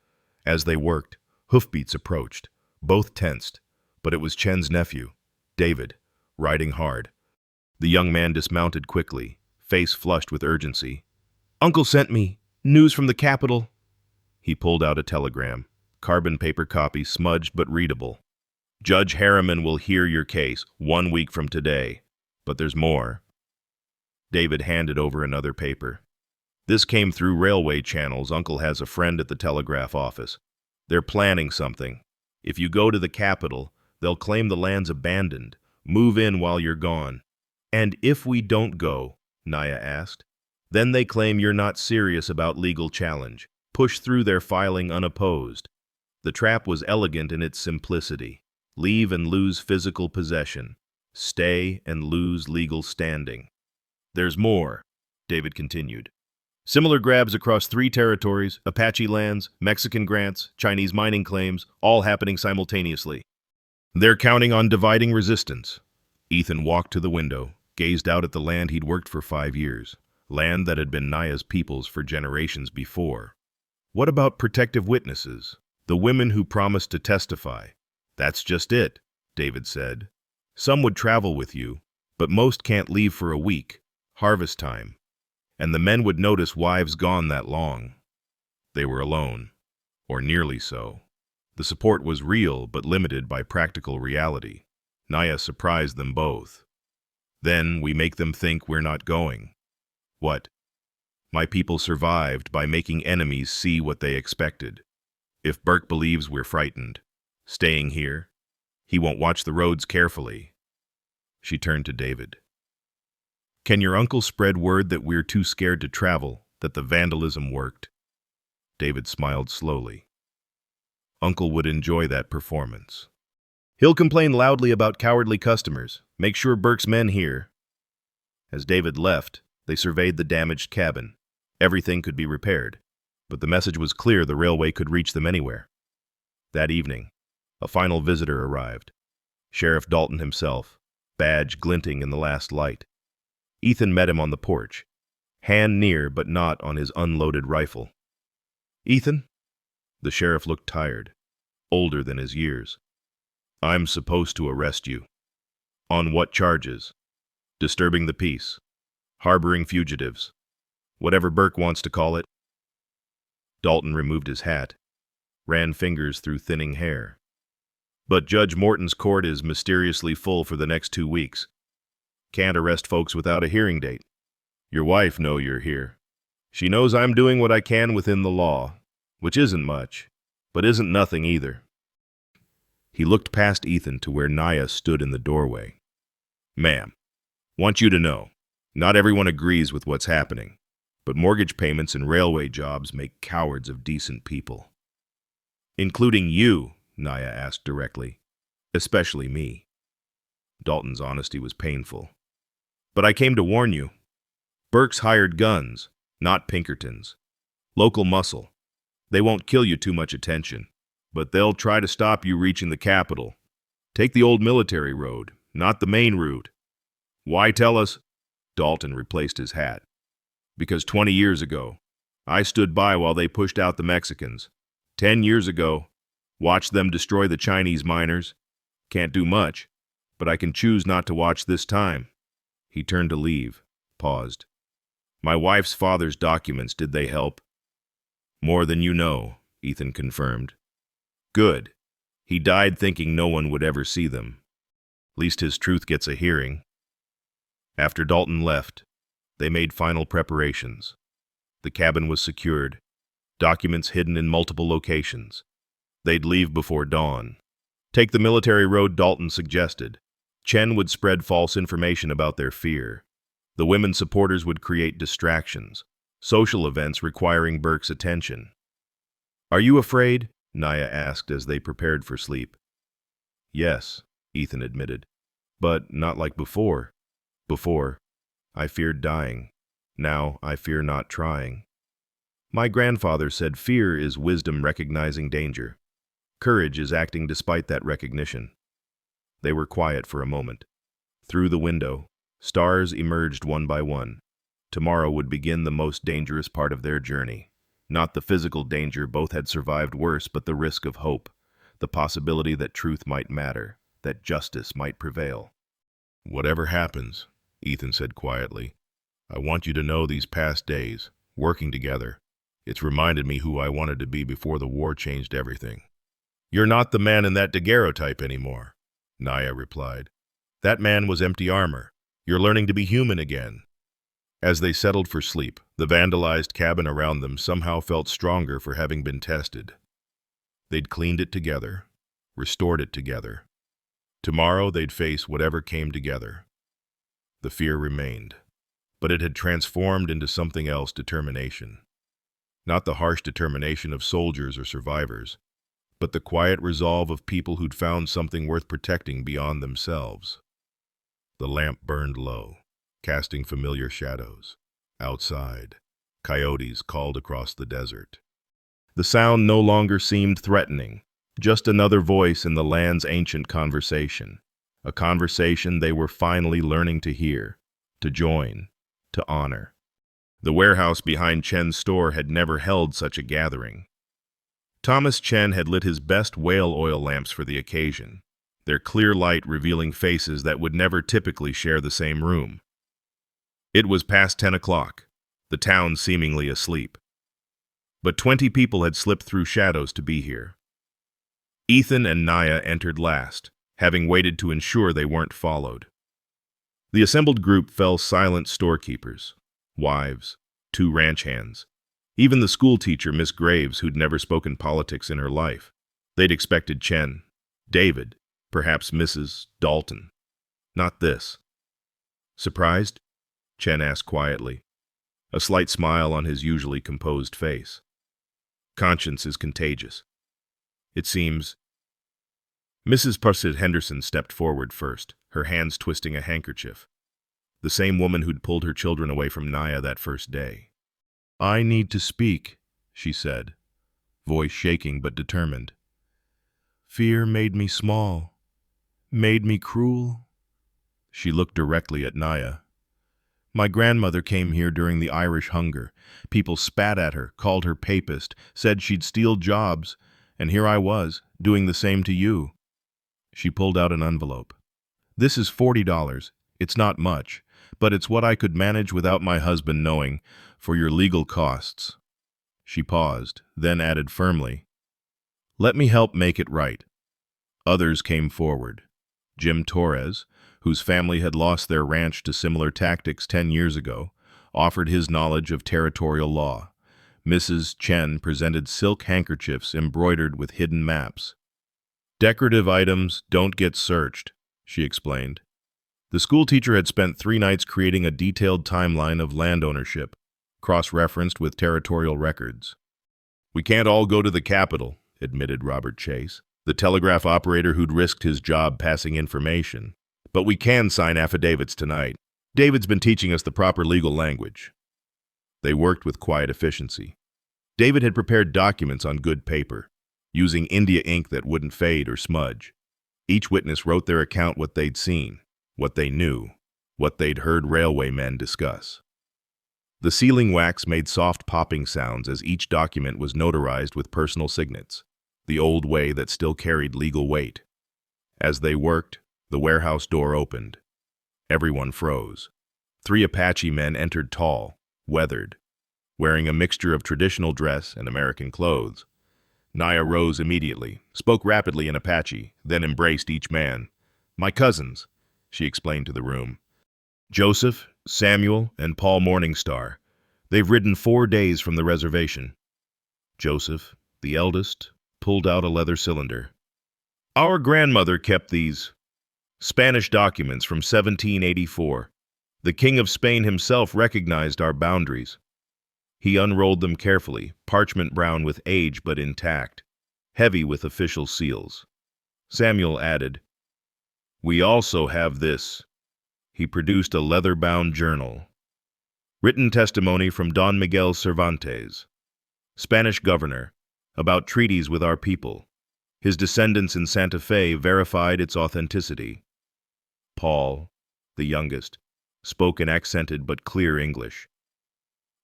As they worked, hoofbeats approached, both tensed, but it was Chen's nephew, David, riding hard. The young man dismounted quickly, face flushed with urgency. Uncle sent me. News from the capital. He pulled out a telegram, carbon paper copy, smudged but readable. Judge Harriman will hear your case 1 week from today. But there's more. David handed over another paper. This came through railway channels. Uncle has a friend at the telegraph office. They're planning something. If you go to the capital, they'll claim the land's abandoned. Move in while you're gone. And if we don't go, Naya asked, then they claim you're not serious about legal challenge. Push through their filing unopposed. The trap was elegant in its simplicity. Leave and lose physical possession. Stay and lose legal standing. There's more, David continued. Similar grabs across 3 territories, Apache lands, Mexican grants, Chinese mining claims, all happening simultaneously. They're counting on dividing resistance. Ethan walked to the window, gazed out at the land he'd worked for 5 years, land that had been Naya's people's for generations before. What about protective witnesses? The women who promised to testify? That's just it, David said. Some would travel with you, but most can't leave for a week, harvest time. And the men would notice wives gone that long. They were alone, or nearly so. The support was real, but limited by practical reality. Naya surprised them both. Then we make them think we're not going. What? My people survived by making enemies see what they expected. If Burke believes we're frightened, staying here, he won't watch the roads carefully. She turned to David. Can your uncle spread word that we're too scared to travel, that the vandalism worked? David smiled slowly. Uncle would enjoy that performance. He'll complain loudly about cowardly customers. Make sure Burke's men hear. As David left, they surveyed the damaged cabin. Everything could be repaired, but the message was clear: the railway could reach them anywhere. That evening, a final visitor arrived. Sheriff Dalton himself, badge glinting in the last light. Ethan met him on the porch, hand near but not on his unloaded rifle. Ethan? The sheriff looked tired, older than his years. I'm supposed to arrest you. On what charges? Disturbing the peace. Harboring fugitives. Whatever Burke wants to call it. Dalton removed his hat, ran fingers through thinning hair. But Judge Morton's court is mysteriously full for the next 2 weeks. Can't arrest folks without a hearing date. Your wife knows you're here. She knows I'm doing what I can within the law, which isn't much, but isn't nothing either. He looked past Ethan to where Naya stood in the doorway. Ma'am, want you to know, not everyone agrees with what's happening, but mortgage payments and railway jobs make cowards of decent people. Including you, Naya asked directly. Especially me. Dalton's honesty was painful. But I came to warn you. Burke's hired guns, not Pinkertons. Local muscle. They won't kill you too much attention, but they'll try to stop you reaching the capital. Take the old military road, not the main route. Why tell us? Dalton replaced his hat. Because 20 years ago, I stood by while they pushed out the Mexicans. 10 years ago, watched them destroy the Chinese miners. Can't do much, but I can choose not to watch this time. He turned to leave, paused. My wife's father's documents, did they help? More than you know, Ethan confirmed. Good. He died thinking no one would ever see them. Least his truth gets a hearing. After Dalton left, they made final preparations. The cabin was secured, documents hidden in multiple locations. They'd leave before dawn. Take the military road, Dalton suggested. Chen would spread false information about their fear. The women supporters would create distractions, social events requiring Burke's attention. Are you afraid? Naya asked as they prepared for sleep. Yes, Ethan admitted, but not like before. Before, I feared dying. Now I fear not trying. My grandfather said fear is wisdom recognizing danger. Courage is acting despite that recognition. They were quiet for a moment. Through the window, stars emerged one by one. Tomorrow would begin the most dangerous part of their journey. Not the physical danger, both had survived worse, but the risk of hope, the possibility that truth might matter, that justice might prevail. Whatever happens, Ethan said quietly, I want you to know these past days, working together, it's reminded me who I wanted to be before the war changed everything. You're not the man in that daguerreotype anymore, Naya replied. That man was empty armor. You're learning to be human again. As they settled for sleep, the vandalized cabin around them somehow felt stronger for having been tested. They'd cleaned it together, restored it together. Tomorrow they'd face whatever came together. The fear remained, but it had transformed into something else: determination. Not the harsh determination of soldiers or survivors, but the quiet resolve of people who'd found something worth protecting beyond themselves. The lamp burned low, casting familiar shadows. Outside, coyotes called across the desert. The sound no longer seemed threatening. Just another voice in the land's ancient conversation, a conversation they were finally learning to hear, to join, to honor. The warehouse behind Chen's store had never held such a gathering. Thomas Chen had lit his best whale oil lamps for the occasion, their clear light revealing faces that would never typically share the same room. It was past 10 o'clock, the town seemingly asleep. But 20 people had slipped through shadows to be here. Ethan and Naya entered last, having waited to ensure they weren't followed. The assembled group fell silent storekeepers, wives, 2 ranch hands, even the school teacher, Miss Graves, who'd never spoken politics in her life. They'd expected Chen, David, perhaps Mrs. Dalton. Not this. Surprised? Chen asked quietly, a slight smile on his usually composed face. Conscience is contagious. It seems. Mrs. Parsid Henderson stepped forward first, her hands twisting a handkerchief. The same woman who'd pulled her children away from Naya that first day. "I need to speak," she said, voice shaking but determined. "Fear made me small, made me cruel." She looked directly at Naya. "My grandmother came here during the Irish hunger. People spat at her, called her papist, said she'd steal jobs, and here I was, doing the same to you." She pulled out an envelope. "This is $40. It's not much, but it's what I could manage without my husband knowing, for your legal costs." She paused, then added firmly, "Let me help make it right." Others came forward. Jim Torres, whose family had lost their ranch to similar tactics 10 years ago, offered his knowledge of territorial law. Mrs. Chen presented silk handkerchiefs embroidered with hidden maps. "Decorative items don't get searched," she explained. The schoolteacher had spent 3 nights creating a detailed timeline of land ownership, cross-referenced with territorial records. "We can't all go to the Capitol," admitted Robert Chase, the telegraph operator who'd risked his job passing information. "But we can sign affidavits tonight. David's been teaching us the proper legal language." They worked with quiet efficiency. David had prepared documents on good paper, using India ink that wouldn't fade or smudge. Each witness wrote their account, what they'd seen, what they knew, what they'd heard railway men discuss. The sealing wax made soft popping sounds as each document was notarized with personal signets, the old way that still carried legal weight. As they worked, the warehouse door opened. Everyone froze. 3 Apache men entered, tall, weathered, wearing a mixture of traditional dress and American clothes. Naya rose immediately, spoke rapidly in Apache, then embraced each man. "My cousins," she explained to the room. "Joseph, Samuel, and Paul Morningstar. They've ridden 4 days from the reservation." Joseph, the eldest, pulled out a leather cylinder. "Our grandmother kept these Spanish documents from 1784. The King of Spain himself recognized our boundaries." He unrolled them carefully, parchment brown with age but intact, heavy with official seals. Samuel added, "We also have this." He produced a leather-bound journal. "Written testimony from Don Miguel Cervantes, Spanish governor, about treaties with our people. His descendants in Santa Fe verified its authenticity." Paul, the youngest, spoke in accented but clear English.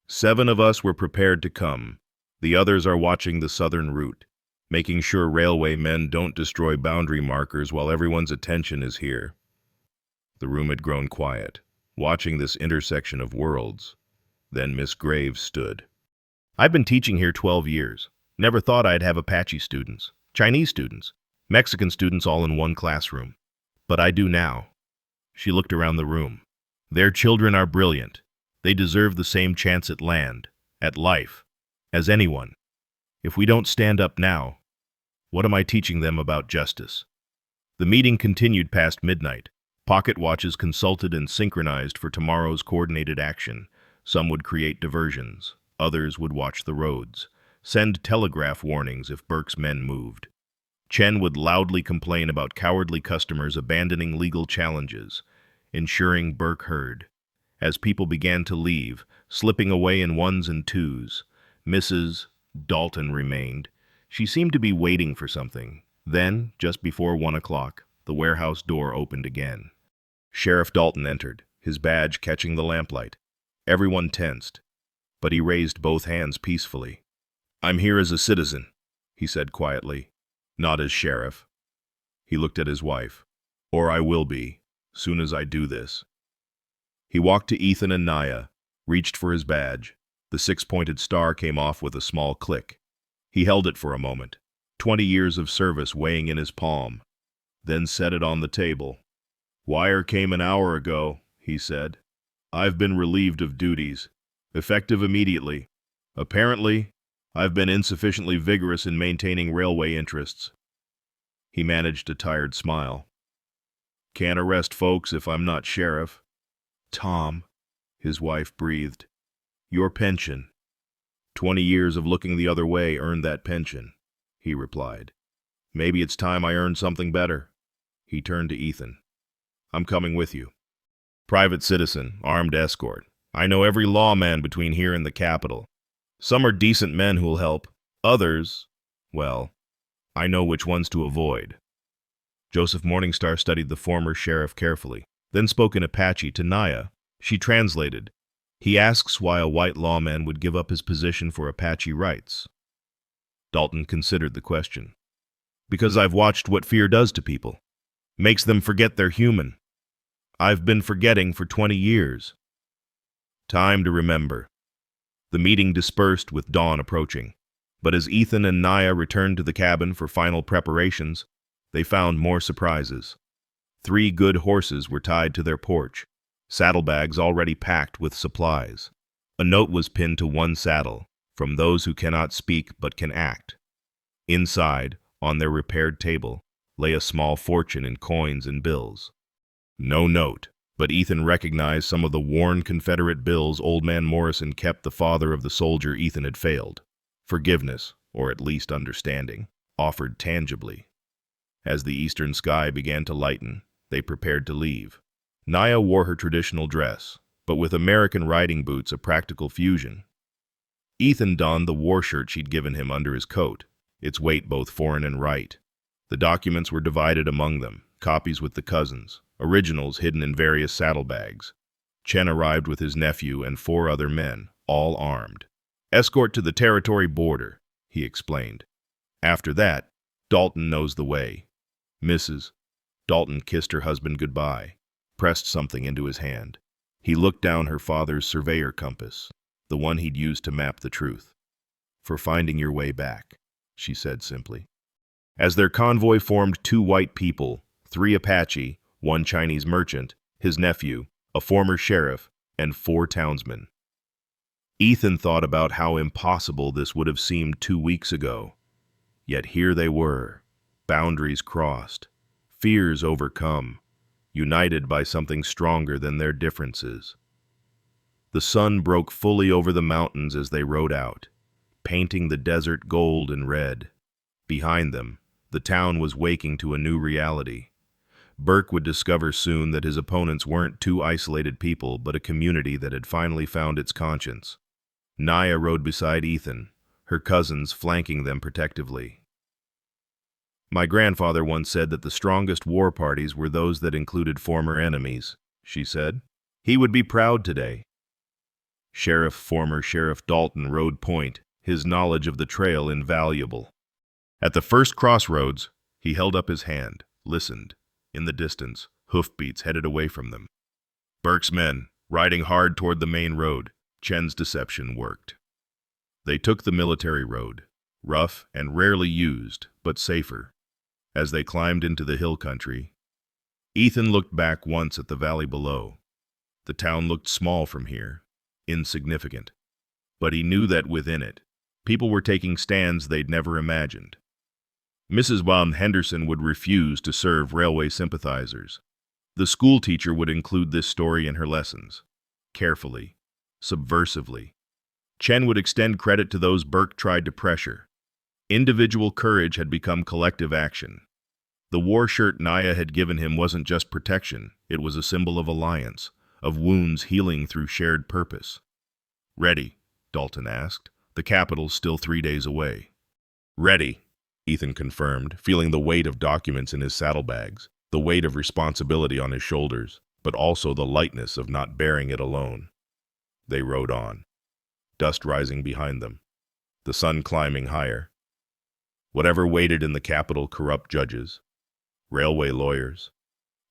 "7 of us were prepared to come. The others are watching the southern route, making sure railway men don't destroy boundary markers while everyone's attention is here." The room had grown quiet, watching this intersection of worlds. Then Miss Graves stood. "I've been teaching here 12 years. Never thought I'd have Apache students, Chinese students, Mexican students all in one classroom. But I do now." She looked around the room. "Their children are brilliant. They deserve the same chance at land, at life, as anyone. If we don't stand up now, what am I teaching them about justice?" The meeting continued past midnight. Pocket watches consulted and synchronized for tomorrow's coordinated action. Some would create diversions. Others would watch the roads, send telegraph warnings if Burke's men moved. Chen would loudly complain about cowardly customers abandoning legal challenges, ensuring Burke heard. As people began to leave, slipping away in 1s and 2s, Mrs. Dalton remained. She seemed to be waiting for something. Then, just before 1 o'clock, the warehouse door opened again. Sheriff Dalton entered, his badge catching the lamplight. Everyone tensed, but he raised both hands peacefully. "I'm here as a citizen," he said quietly, "not as sheriff." He looked at his wife. "Or I will be, soon as I do this." He walked to Ethan and Naya, reached for his badge. The six-pointed star came off with a small click. He held it for a moment, 20 years of service weighing in his palm, then set it on the table. "Wire came an hour ago," he said. "I've been relieved of duties, effective immediately. Apparently, I've been insufficiently vigorous in maintaining railway interests." He managed a tired smile. "Can't arrest folks if I'm not sheriff." "Tom," his wife breathed, "your pension." 20 years of looking the other way earned that pension," he replied. "Maybe it's time I earned something better." He turned to Ethan. "I'm coming with you. Private citizen, armed escort. I know every lawman between here and the capital. Some are decent men who'll help. Others, well, I know which ones to avoid." Joseph Morningstar studied the former sheriff carefully, then spoke in Apache to Naya. She translated. "He asks why a white lawman would give up his position for Apache rights." Dalton considered the question. "Because I've watched what fear does to people. Makes them forget they're human. I've been forgetting for 20 years. Time to remember." The meeting dispersed with dawn approaching, but as Ethan and Naya returned to the cabin for final preparations, they found more surprises. 3 good horses were tied to their porch, saddlebags already packed with supplies. A note was pinned to one saddle, "From those who cannot speak but can act." Inside, on their repaired table, lay a small fortune in coins and bills. No note, but Ethan recognized some of the worn Confederate bills Old Man Morrison kept the father of the soldier Ethan had failed. Forgiveness, or at least understanding, offered tangibly. As the eastern sky began to lighten, they prepared to leave. Naya wore her traditional dress, but with American riding boots a practical fusion. Ethan donned the war shirt she'd given him under his coat, its weight both foreign and right. The documents were divided among them, copies with the cousins, originals hidden in various saddlebags. Chen arrived with his nephew and 4 other men, all armed. "Escort to the territory border," he explained. "After that, Dalton knows the way." "Mrs." Dalton kissed her husband goodbye, pressed something into his hand. He looked down her father's surveyor compass, the one he'd used to map the truth. "For finding your way back," she said simply. As their convoy formed 2 white people, 3 Apache, 1 Chinese merchant, his nephew, a former sheriff, and 4 townsmen. Ethan thought about how impossible this would have seemed 2 weeks ago. Yet here they were, boundaries crossed, fears overcome, united by something stronger than their differences. The sun broke fully over the mountains as they rode out, painting the desert gold and red. Behind them, the town was waking to a new reality. Burke would discover soon that his opponents weren't 2 isolated people, but a community that had finally found its conscience. Naya rode beside Ethan, her cousins flanking them protectively. "My grandfather once said that the strongest war parties were those that included former enemies," she said. "He would be proud today." Former Sheriff Dalton rode point, his knowledge of the trail invaluable. At the first crossroads, he held up his hand, listened. In the distance, hoofbeats headed away from them. Burke's men, riding hard toward the main road. Chen's deception worked. They took the military road, rough and rarely used, but safer. As they climbed into the hill country, Ethan looked back once at the valley below. The town looked small from here, insignificant. But he knew that within it, people were taking stands they'd never imagined. Mrs. Baum Henderson would refuse to serve railway sympathizers. The school teacher would include this story in her lessons, carefully, subversively. Chen would extend credit to those Burke tried to pressure. Individual courage had become collective action. The war shirt Naya had given him wasn't just protection, it was a symbol of alliance, of wounds healing through shared purpose. "Ready?" Dalton asked. "The capital's still 3 days away." Ready, Ethan confirmed, feeling the weight of documents in his saddlebags, the weight of responsibility on his shoulders, but also the lightness of not bearing it alone. They rode on, dust rising behind them, the sun climbing higher. Whatever waited in the capital, corrupt judges, railway lawyers,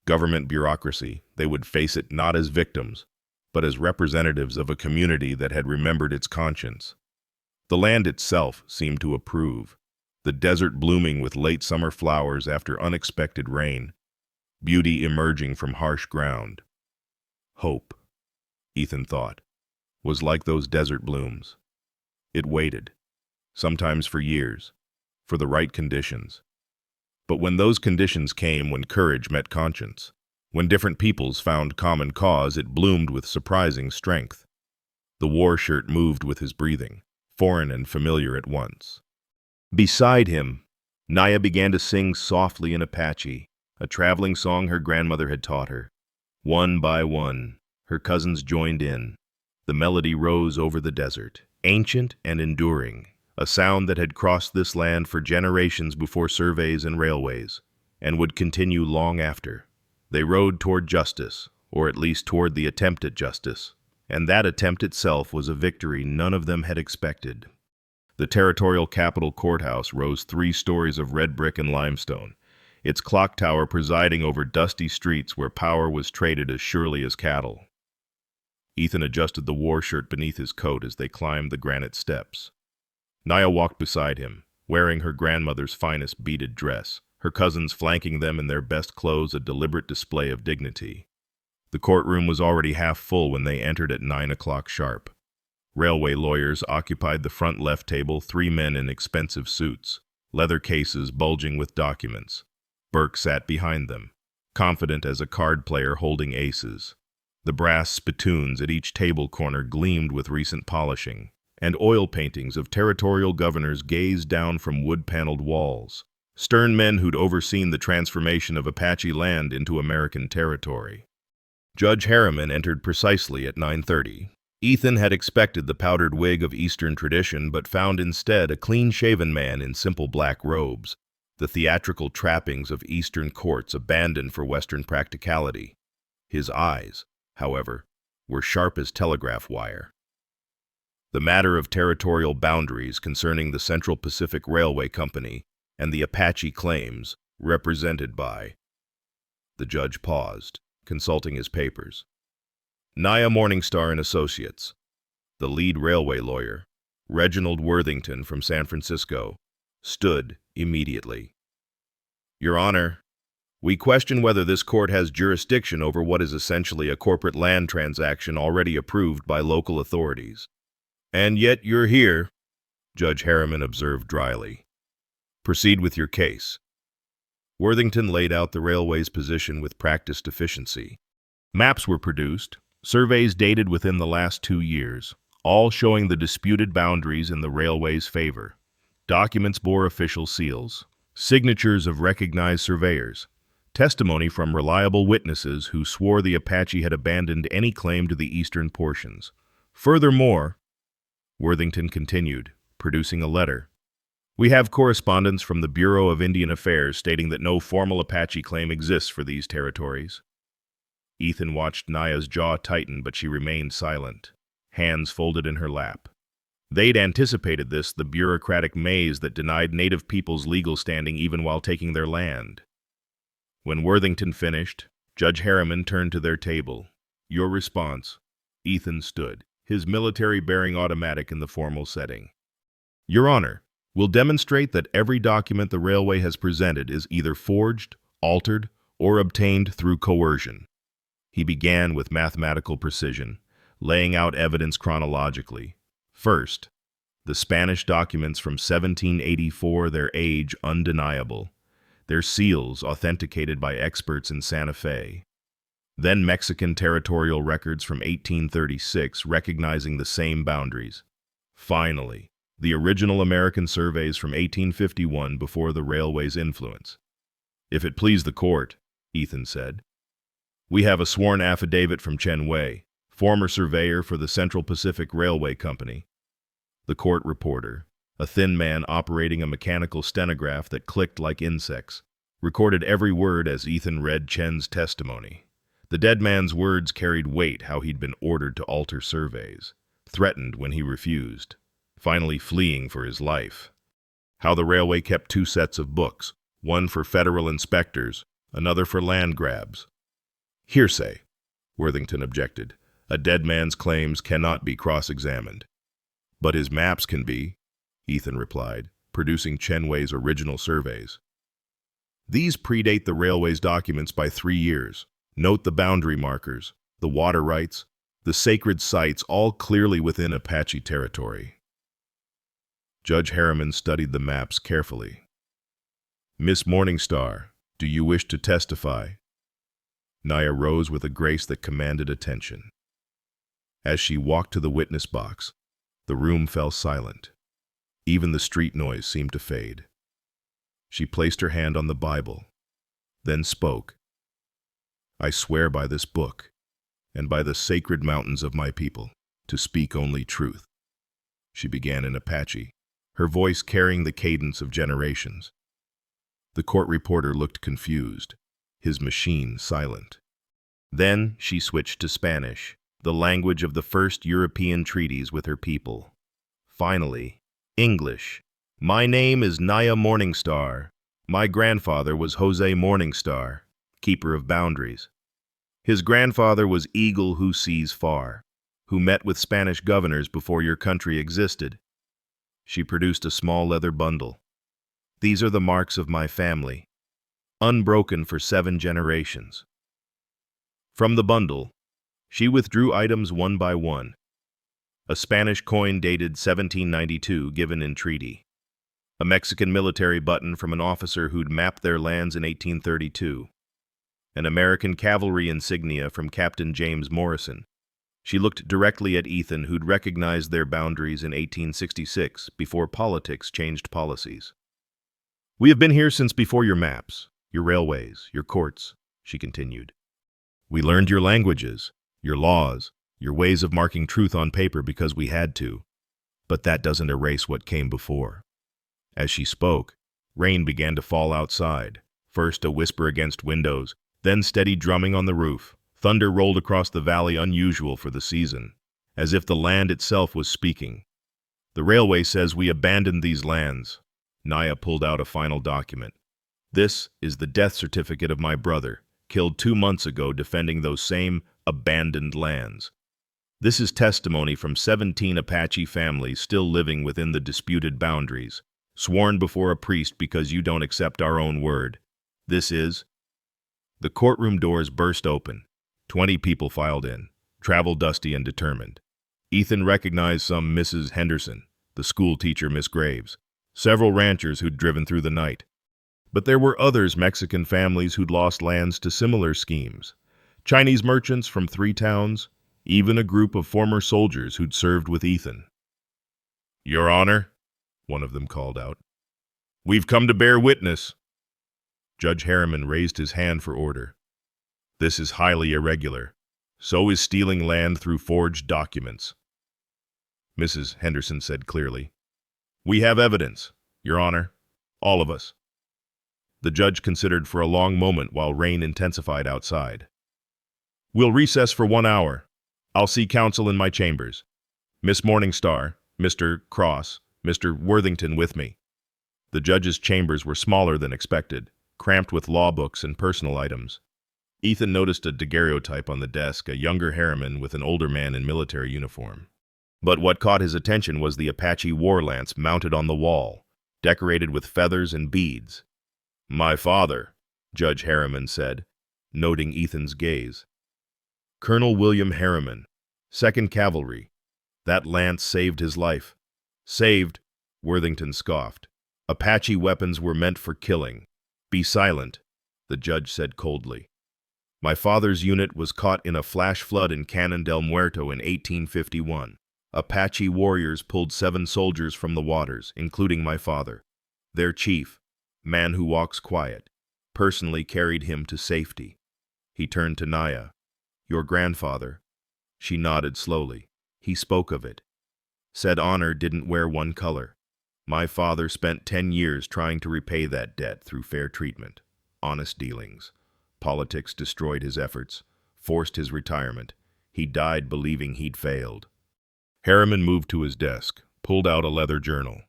government bureaucracy, they would face it not as victims, but as representatives of a community that had remembered its conscience. The land itself seemed to approve, the desert blooming with late summer flowers after unexpected rain, beauty emerging from harsh ground. Hope, Ethan thought, was like those desert blooms. It waited, sometimes for years, for the right conditions. But when those conditions came, when courage met conscience, when different peoples found common cause, it bloomed with surprising strength. The war shirt moved with his breathing, foreign and familiar at once. Beside him, Naya began to sing softly in Apache, a traveling song her grandmother had taught her. One by one, her cousins joined in. The melody rose over the desert, ancient and enduring, a sound that had crossed this land for generations before surveys and railways, and would continue long after. They rode toward justice, or at least toward the attempt at justice, and that attempt itself was a victory none of them had expected. The territorial capital courthouse rose 3 stories of red brick and limestone, its clock tower presiding over dusty streets where power was traded as surely as cattle. Ethan adjusted the war shirt beneath his coat as they climbed the granite steps. Naya walked beside him, wearing her grandmother's finest beaded dress, her cousins flanking them in their best clothes, a deliberate display of dignity. The courtroom was already half full when they entered at 9 o'clock sharp. Railway lawyers occupied the front left table, 3 men in expensive suits, leather cases bulging with documents. Burke sat behind them, confident as a card player holding aces. The brass spittoons at each table corner gleamed with recent polishing, and oil paintings of territorial governors gazed down from wood-paneled walls, stern men who'd overseen the transformation of Apache land into American territory. Judge Harriman entered precisely at 9:30. Ethan had expected the powdered wig of Eastern tradition, but found instead a clean-shaven man in simple black robes, the theatrical trappings of Eastern courts abandoned for Western practicality. His eyes, however, were sharp as telegraph wire. The matter of territorial boundaries concerning the Central Pacific Railway Company and the Apache claims, represented by... The judge paused, consulting his papers. Naya Morningstar and Associates, the lead railway lawyer, Reginald Worthington from San Francisco, stood immediately. Your Honor, we question whether this court has jurisdiction over what is essentially a corporate land transaction already approved by local authorities. And yet you're here, Judge Harriman observed dryly. Proceed with your case. Worthington laid out the railway's position with practiced efficiency. Maps were produced, surveys dated within the last 2 years, all showing the disputed boundaries in the railway's favor. Documents bore official seals, signatures of recognized surveyors, testimony from reliable witnesses who swore the Apache had abandoned any claim to the eastern portions. Furthermore, Worthington continued, producing a letter. We have correspondence from the Bureau of Indian Affairs stating that no formal Apache claim exists for these territories. Ethan watched Naya's jaw tighten, but she remained silent, hands folded in her lap. They'd anticipated this, the bureaucratic maze that denied native peoples legal standing even while taking their land. When Worthington finished, Judge Harriman turned to their table. Your response. Ethan stood, his military-bearing automatic in the formal setting. Your Honor, will demonstrate that every document the railway has presented is either forged, altered, or obtained through coercion. He began with mathematical precision, laying out evidence chronologically. First, the Spanish documents from 1784, their age undeniable, their seals authenticated by experts in Santa Fe. Then Mexican territorial records from 1836 recognizing the same boundaries. Finally, the original American surveys from 1851 before the railway's influence. If it please the court, Ethan said, we have a sworn affidavit from Chen Wei, former surveyor for the Central Pacific Railway Company. The court reporter, a thin man operating a mechanical stenograph that clicked like insects, recorded every word as Ethan read Chen's testimony. The dead man's words carried weight, how he'd been ordered to alter surveys, threatened when he refused, finally fleeing for his life. How the railway kept two sets of books, one for federal inspectors, another for land grabs. Hearsay, Worthington objected. A dead man's claims cannot be cross-examined. But his maps can be, Ethan replied, producing Chenway's original surveys. These predate the railway's documents by 3 years. Note the boundary markers, the water rights, the sacred sites, all clearly within Apache territory. Judge Harriman studied the maps carefully. Miss Morningstar, do you wish to testify? Naya rose with a grace that commanded attention. As she walked to the witness box, the room fell silent. Even the street noise seemed to fade. She placed her hand on the Bible, then spoke. I swear by this book, and by the sacred mountains of my people, to speak only truth. She began in Apache, her voice carrying the cadence of generations. The court reporter looked confused, his machine silent. Then she switched to Spanish, the language of the first European treaties with her people. Finally, English. My name is Naya Morningstar. My grandfather was Jose Morningstar, keeper of boundaries. His grandfather was Eagle who sees far, who met with Spanish governors before your country existed. She produced a small leather bundle. These are the marks of my family, unbroken for 7 generations. From the bundle, she withdrew items one by one. A Spanish coin dated 1792 given in treaty. A Mexican military button from an officer who'd mapped their lands in 1832. An American cavalry insignia from Captain James Morrison. She looked directly at Ethan, who'd recognized their boundaries in 1866, before politics changed policies. We have been here since before your maps, your railways, your courts, she continued. We learned your languages, your laws, your ways of marking truth on paper because we had to. But that doesn't erase what came before. As she spoke, rain began to fall outside, first a whisper against windows, then steady drumming on the roof. Thunder rolled across the valley, unusual for the season, as if the land itself was speaking. The railway says we abandoned these lands. Naya pulled out a final document. This is the death certificate of my brother, killed 2 months ago defending those same abandoned lands. This is testimony from 17 Apache families still living within the disputed boundaries, sworn before a priest because you don't accept our own word. This is... The courtroom doors burst open. 20 people filed in, travel dusty and determined. Ethan recognized some Mrs. Henderson, the school teacher Miss Graves, several ranchers who'd driven through the night. But there were others, Mexican families who'd lost lands to similar schemes, Chinese merchants from 3 towns, even a group of former soldiers who'd served with Ethan. Your Honor, one of them called out, we've come to bear witness. Judge Harriman raised his hand for order. This is highly irregular. So is stealing land through forged documents. Mrs. Henderson said clearly, we have evidence, Your Honor, all of us. The judge considered for a long moment while rain intensified outside. We'll recess for 1 hour. I'll see counsel in my chambers. Miss Morningstar, Mr. Cross, Mr. Worthington with me. The judge's chambers were smaller than expected, cramped with law books and personal items. Ethan noticed a daguerreotype on the desk, a younger Harriman with an older man in military uniform. But what caught his attention was the Apache war lance mounted on the wall, decorated with feathers and beads. My father, Judge Harriman said, noting Ethan's gaze. Colonel William Harriman, 2nd Cavalry. That lance saved his life. Saved, Worthington scoffed. Apache weapons were meant for killing. Be silent, the judge said coldly. My father's unit was caught in a flash flood in Canon del Muerto in 1851. Apache warriors pulled 7 soldiers from the waters, including my father. Their chief, man who walks quiet, personally carried him to safety. He turned to Naya. Your grandfather. She nodded slowly. He spoke of it. Said honor didn't wear one color. My father spent 10 years trying to repay that debt through fair treatment, honest dealings. Politics destroyed his efforts, forced his retirement. He died believing he'd failed. Harriman moved to his desk, pulled out a leather journal.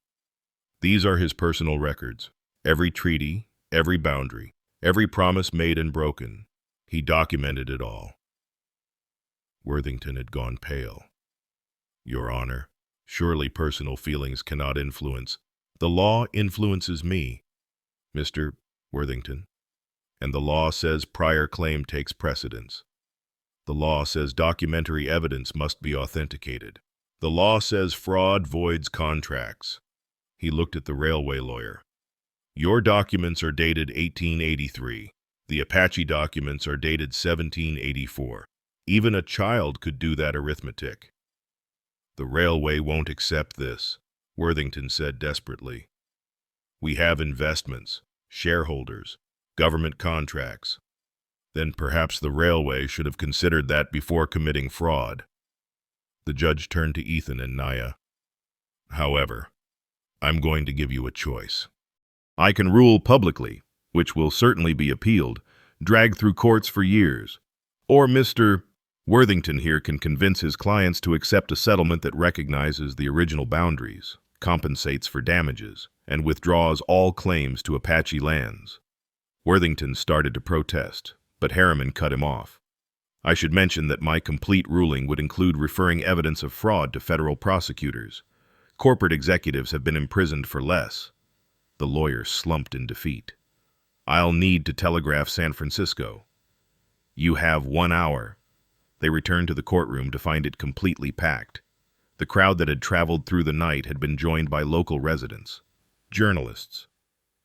These are his personal records. Every treaty, every boundary, every promise made and broken. He documented it all. Worthington had gone pale. Your Honor, surely personal feelings cannot influence. The law influences me, Mr. Worthington. And the law says prior claim takes precedence. The law says documentary evidence must be authenticated. The law says fraud voids contracts. He looked at the railway lawyer. Your documents are dated 1883. The Apache documents are dated 1784. Even a child could do that arithmetic. The railway won't accept this, Worthington said desperately. We have investments, shareholders, government contracts. Then perhaps the railway should have considered that before committing fraud. The judge turned to Ethan and Naya. However, I'm going to give you a choice. I can rule publicly, which will certainly be appealed, dragged through courts for years. Or Mr. Worthington here can convince his clients to accept a settlement that recognizes the original boundaries, compensates for damages, and withdraws all claims to Apache lands. Worthington started to protest, but Harriman cut him off. I should mention that my complete ruling would include referring evidence of fraud to federal prosecutors. Corporate executives have been imprisoned for less. The lawyer slumped in defeat. I'll need to telegraph San Francisco. You have 1 hour. They returned to the courtroom to find it completely packed. The crowd that had traveled through the night had been joined by local residents, journalists,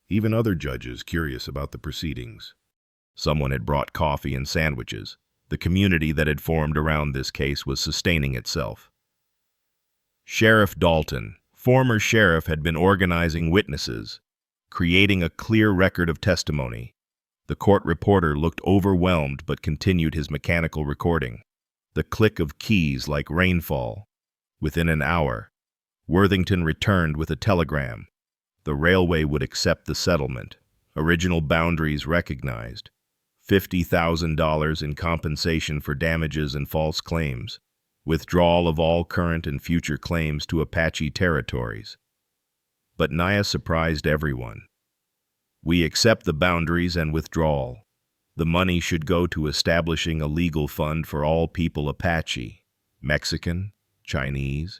even other judges curious about the proceedings. Someone had brought coffee and sandwiches. The community that had formed around this case was sustaining itself. Sheriff Dalton, former sheriff, had been organizing witnesses, creating a clear record of testimony. The court reporter looked overwhelmed but continued his mechanical recording. The click of keys like rainfall. Within an hour, Worthington returned with a telegram. The railway would accept the settlement. Original boundaries recognized. $50,000 in compensation for damages and false claims. Withdrawal of all current and future claims to Apache territories. But Naya surprised everyone. We accept the boundaries and withdrawal. The money should go to establishing a legal fund for all people Apache, Mexican, Chinese,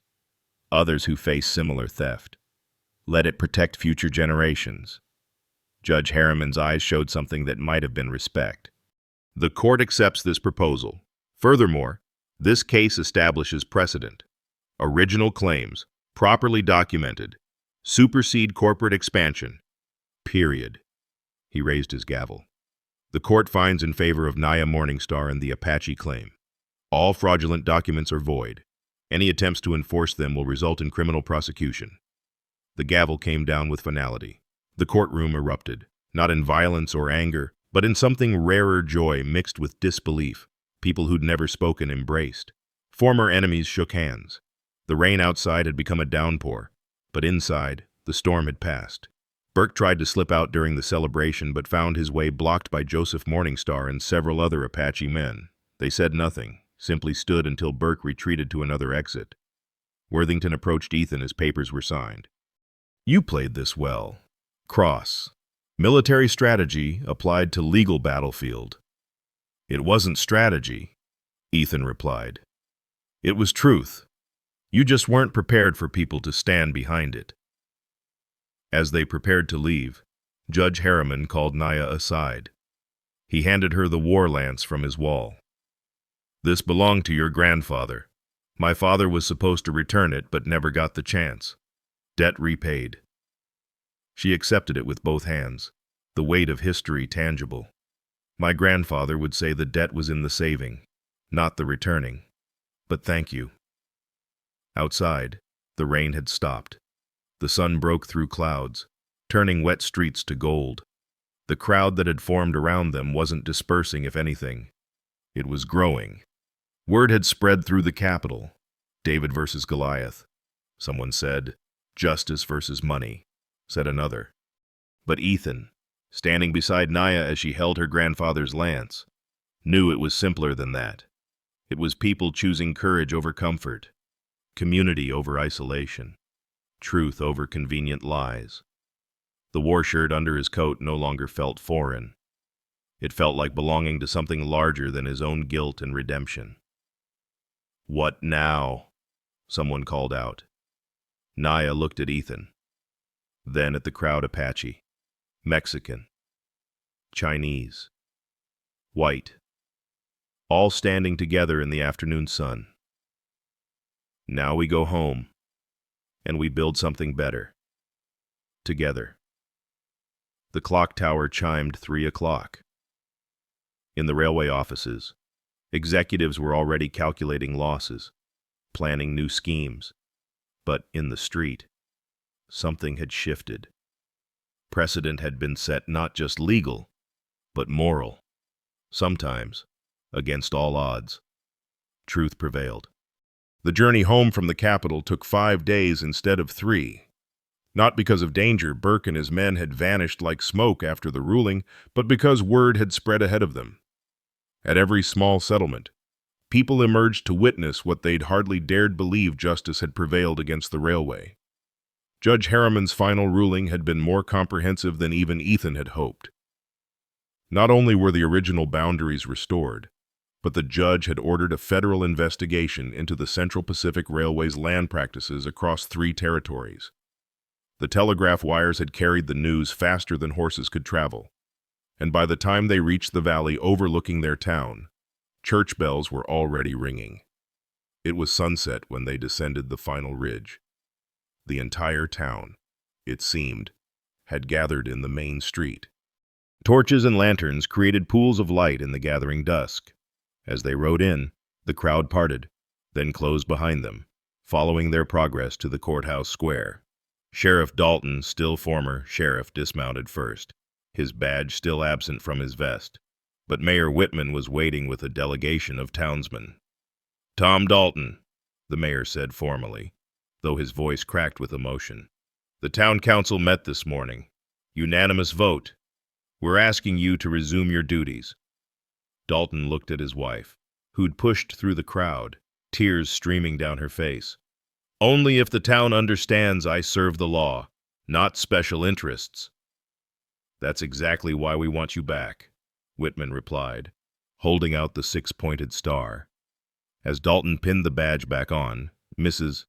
others who face similar theft. Let it protect future generations. Judge Harriman's eyes showed something that might have been respect. The court accepts this proposal. Furthermore, this case establishes precedent. Original claims, properly documented, supersede corporate expansion. Period. He raised his gavel. The court finds in favor of Naya Morningstar and the Apache claim. All fraudulent documents are void. Any attempts to enforce them will result in criminal prosecution. The gavel came down with finality. The courtroom erupted, not in violence or anger, but in something rarer joy mixed with disbelief. People who'd never spoken embraced. Former enemies shook hands. The rain outside had become a downpour, but inside, the storm had passed. Burke tried to slip out during the celebration but found his way blocked by Joseph Morningstar and several other Apache men. They said nothing, simply stood until Burke retreated to another exit. Worthington approached Ethan as papers were signed. You played this well. Cross. Military strategy applied to legal battlefield. It wasn't strategy, Ethan replied. It was truth. You just weren't prepared for people to stand behind it. As they prepared to leave, Judge Harriman called Naya aside. He handed her the war lance from his wall. This belonged to your grandfather. My father was supposed to return it but never got the chance. Debt repaid. She accepted it with both hands, the weight of history tangible. My grandfather would say the debt was in the saving, not the returning. But thank you. Outside, the rain had stopped. The sun broke through clouds, turning wet streets to gold. The crowd that had formed around them wasn't dispersing, if anything. It was growing. Word had spread through the capital. David versus Goliath. Someone said, Justice versus money, said another. But Ethan, standing beside Naya as she held her grandfather's lance, knew it was simpler than that. It was people choosing courage over comfort, community over isolation, truth over convenient lies. The war shirt under his coat no longer felt foreign. It felt like belonging to something larger than his own guilt and redemption. "What now?" someone called out. Naya looked at Ethan, then at the crowd. Apache, Mexican, Chinese, white, all standing together in the afternoon sun. "Now we go home, and we build something better, together." The clock tower chimed 3 o'clock. In the railway offices, executives were already calculating losses, planning new schemes. But in the street, something had shifted. Precedent had been set, not just legal, but moral. Sometimes, against all odds, truth prevailed. The journey home from the capital took 5 days instead of 3. Not because of danger, Burke and his men had vanished like smoke after the ruling, but because word had spread ahead of them. At every small settlement, people emerged to witness what they'd hardly dared believe: justice had prevailed against the railway. Judge Harriman's final ruling had been more comprehensive than even Ethan had hoped. Not only were the original boundaries restored, but the judge had ordered a federal investigation into the Central Pacific Railway's land practices across 3 territories. The telegraph wires had carried the news faster than horses could travel, and by the time they reached the valley overlooking their town, church bells were already ringing. It was sunset when they descended the final ridge. The entire town, it seemed, had gathered in the main street. Torches and lanterns created pools of light in the gathering dusk. As they rode in, the crowd parted, then closed behind them, following their progress to the courthouse square. Sheriff Dalton, still former sheriff, dismounted first, his badge still absent from his vest. But Mayor Whitman was waiting with a delegation of townsmen. "Tom Dalton," the mayor said formally, though his voice cracked with emotion. "The town council met this morning. Unanimous vote. We're asking you to resume your duties." Dalton looked at his wife, who'd pushed through the crowd, tears streaming down her face. "Only if the town understands I serve the law, not special interests." "That's exactly why we want you back," Whitman replied, holding out the 6-pointed star. As Dalton pinned the badge back on, Mrs.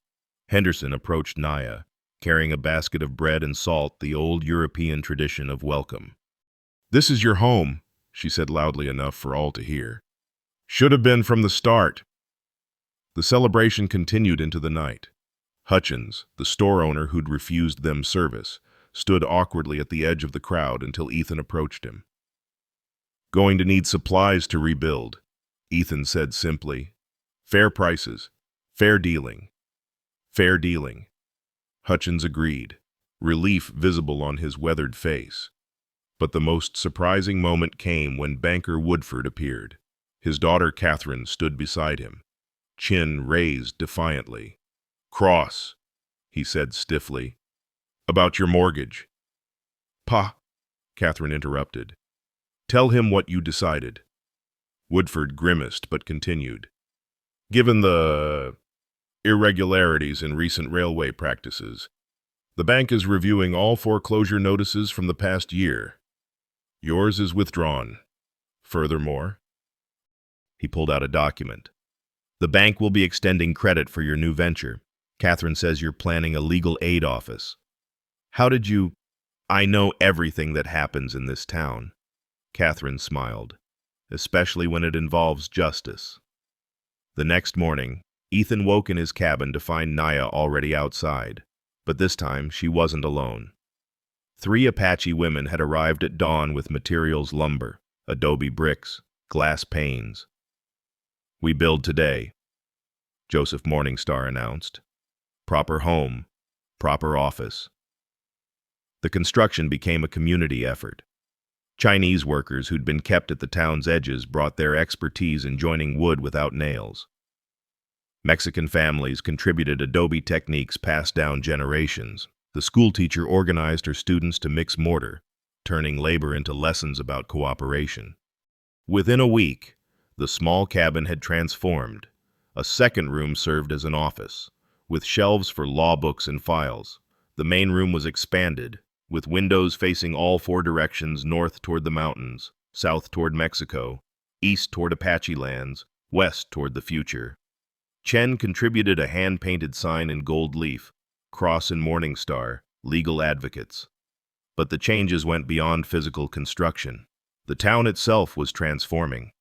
Henderson approached Naya, carrying a basket of bread and salt, the old European tradition of welcome. "This is your home," she said loudly enough for all to hear. "Should have been from the start." The celebration continued into the night. Hutchins, the store owner who'd refused them service, stood awkwardly at the edge of the crowd until Ethan approached him. "Going to need supplies to rebuild," Ethan said simply. "Fair prices, fair dealing, fair dealing." Hutchins agreed, relief visible on his weathered face. But the most surprising moment came when banker Woodford appeared. His daughter Catherine stood beside him, chin raised defiantly. "Cross," he said stiffly. "About your mortgage." "Pa," Catherine interrupted. "Tell him what you decided." Woodford grimaced but continued. "Given the irregularities in recent railway practices, the bank is reviewing all foreclosure notices from the past year. Yours is withdrawn. Furthermore," he pulled out a document, "the bank will be extending credit for your new venture. Catherine says you're planning a legal aid office." "How did you—" "I know everything that happens in this town." Catherine smiled, "especially when it involves justice." The next morning, Ethan woke in his cabin to find Naya already outside, but this time she wasn't alone. 3 Apache women had arrived at dawn with materials: lumber, adobe bricks, glass panes. "We build today," Joseph Morningstar announced. "Proper home, proper office." The construction became a community effort. Chinese workers who'd been kept at the town's edges brought their expertise in joining wood without nails. Mexican families contributed adobe techniques passed down generations. The schoolteacher organized her students to mix mortar, turning labor into lessons about cooperation. Within a week, the small cabin had transformed. A second room served as an office, with shelves for law books and files. The main room was expanded, with windows facing all four directions: north toward the mountains, south toward Mexico, east toward Apache lands, west toward the future. Chen contributed a hand-painted sign in gold leaf, cross and morning star, legal advocates. But the changes went beyond physical construction. The town itself was transforming.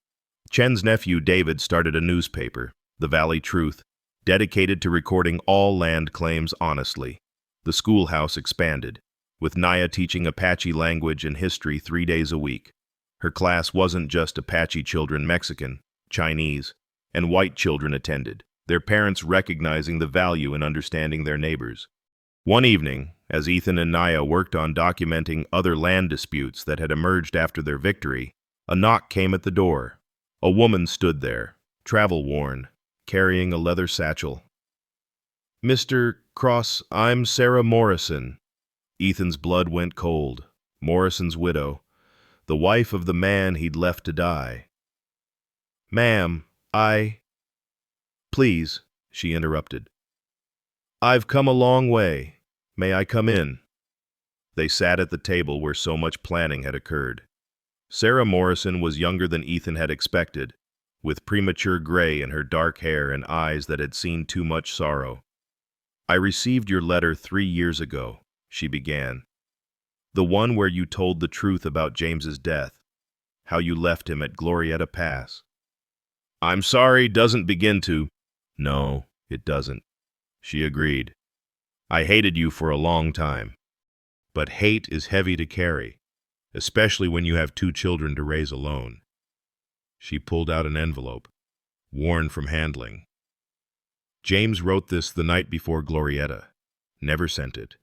Chen's nephew David started a newspaper, The Valley Truth, dedicated to recording all land claims honestly. The schoolhouse expanded, with Naya teaching Apache language and history 3 days a week. Her class wasn't just Apache children. Mexican, Chinese, and white children attended, their parents recognizing the value in understanding their neighbors. One evening, as Ethan and Naya worked on documenting other land disputes that had emerged after their victory, a knock came at the door. A woman stood there, travel-worn, carrying a leather satchel. "Mr. Cross, I'm Sarah Morrison." Ethan's blood went cold. Morrison's widow, the wife of the man he'd left to die. "Ma'am, Please," she interrupted. "I've come a long way. May I come in?" They sat at the table where so much planning had occurred. Sarah Morrison was younger than Ethan had expected, with premature gray in her dark hair and eyes that had seen too much sorrow. "I received your letter 3 years ago," she began. "The one where you told the truth about James's death, how you left him at Glorieta Pass." "I'm sorry, doesn't begin to." "No, it doesn't," she agreed. "I hated you for a long time. But hate is heavy to carry, especially when you have 2 children to raise alone." She pulled out an envelope, worn from handling. "James wrote this the night before Glorieta. Never sent it."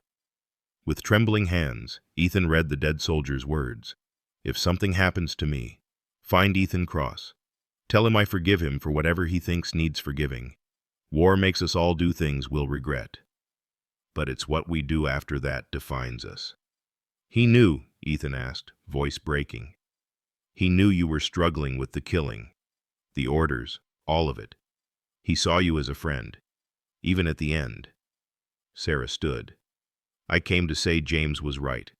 With trembling hands, Ethan read the dead soldier's words. "If something happens to me, find Ethan Cross. Tell him I forgive him for whatever he thinks needs forgiving. War makes us all do things we'll regret. But it's what we do after that defines us." "He knew," Ethan asked, voice breaking. "He knew you were struggling with the killing, the orders, all of it. He saw you as a friend, even at the end." Sarah stood. "I came to say James was right.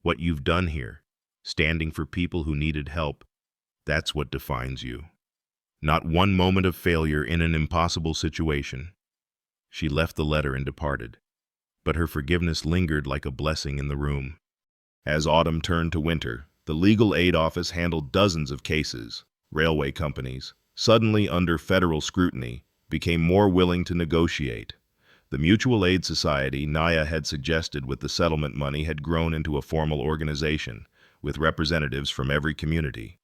What you've done here, standing for people who needed help, that's what defines you. Not one moment of failure in an impossible situation." She left the letter and departed, but her forgiveness lingered like a blessing in the room. As autumn turned to winter, the legal aid office handled dozens of cases. Railway companies, suddenly under federal scrutiny, became more willing to negotiate. The Mutual Aid Society Naya had suggested with the settlement money had grown into a formal organization, with representatives from every community.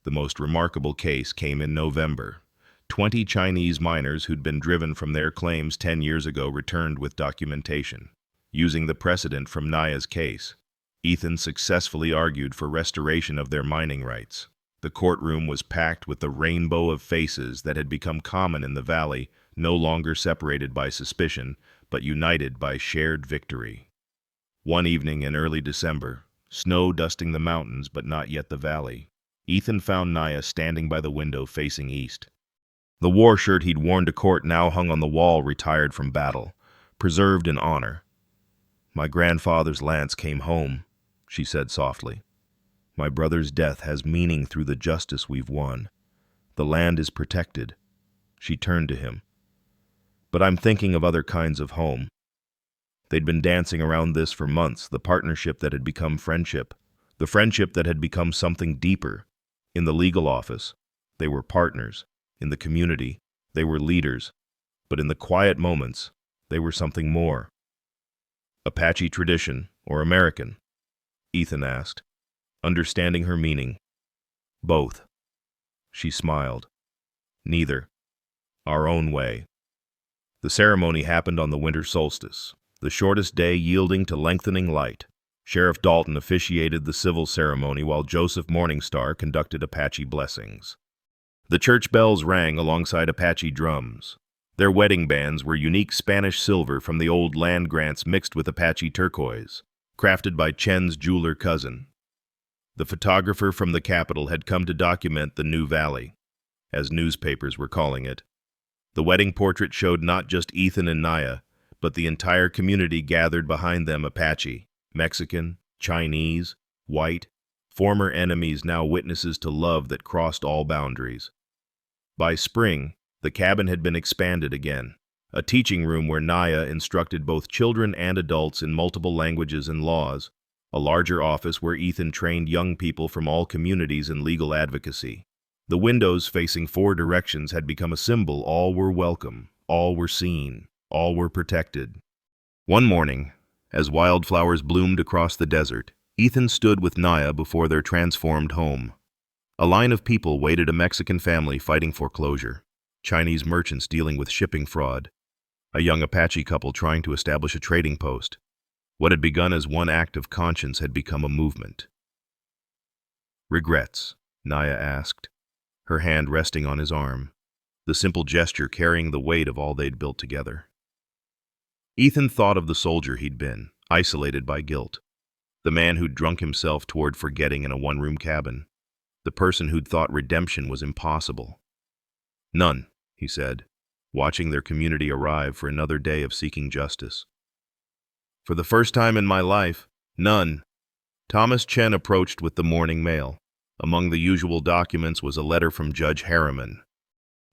The most remarkable case came in November. 20 Chinese miners who'd been driven from their claims 10 years ago returned with documentation. Using the precedent from Naya's case, Ethan successfully argued for restoration of their mining rights. The courtroom was packed with the rainbow of faces that had become common in the valley, no longer separated by suspicion, but united by shared victory. One evening in early December, snow dusting the mountains but not yet the valley, Ethan found Naya standing by the window facing east. The war shirt he'd worn to court now hung on the wall, retired from battle, preserved in honor. "My grandfather's lance came home," she said softly. "My brother's death has meaning through the justice we've won. The land is protected." She turned to him. "But I'm thinking of other kinds of home." They'd been dancing around this for months, the partnership that had become friendship, the friendship that had become something deeper. In the legal office, they were partners. In the community, they were leaders. But in the quiet moments, they were something more. "Apache tradition or American?" Ethan asked, understanding her meaning. "Both." She smiled. "Neither. Our own way." The ceremony happened on the winter solstice, the shortest day yielding to lengthening light. Sheriff Dalton officiated the civil ceremony while Joseph Morningstar conducted Apache blessings. The church bells rang alongside Apache drums. Their wedding bands were unique Spanish silver from the old land grants mixed with Apache turquoise, crafted by Chen's jeweler cousin. The photographer from the capital had come to document the new valley, as newspapers were calling it. The wedding portrait showed not just Ethan and Naya, but the entire community gathered behind them: Apache, Mexican, Chinese, white, former enemies now witnesses to love that crossed all boundaries. By spring, the cabin had been expanded again, a teaching room where Naya instructed both children and adults in multiple languages and laws, a larger office where Ethan trained young people from all communities in legal advocacy. The windows facing 4 directions had become a symbol: all were welcome, all were seen, all were protected. One morning, as wildflowers bloomed across the desert, Ethan stood with Naya before their transformed home. A line of people waited: a Mexican family fighting foreclosure, Chinese merchants dealing with shipping fraud, a young Apache couple trying to establish a trading post. What had begun as one act of conscience had become a movement. "Regrets?" Naya asked, her hand resting on his arm, the simple gesture carrying the weight of all they'd built together. Ethan thought of the soldier he'd been, isolated by guilt, the man who'd drunk himself toward forgetting in a one-room cabin, the person who'd thought redemption was impossible. "None," he said, watching their community arrive for another day of seeking justice. "For the first time in my life, none." Thomas Chen approached with the morning mail. Among the usual documents was a letter from Judge Harriman.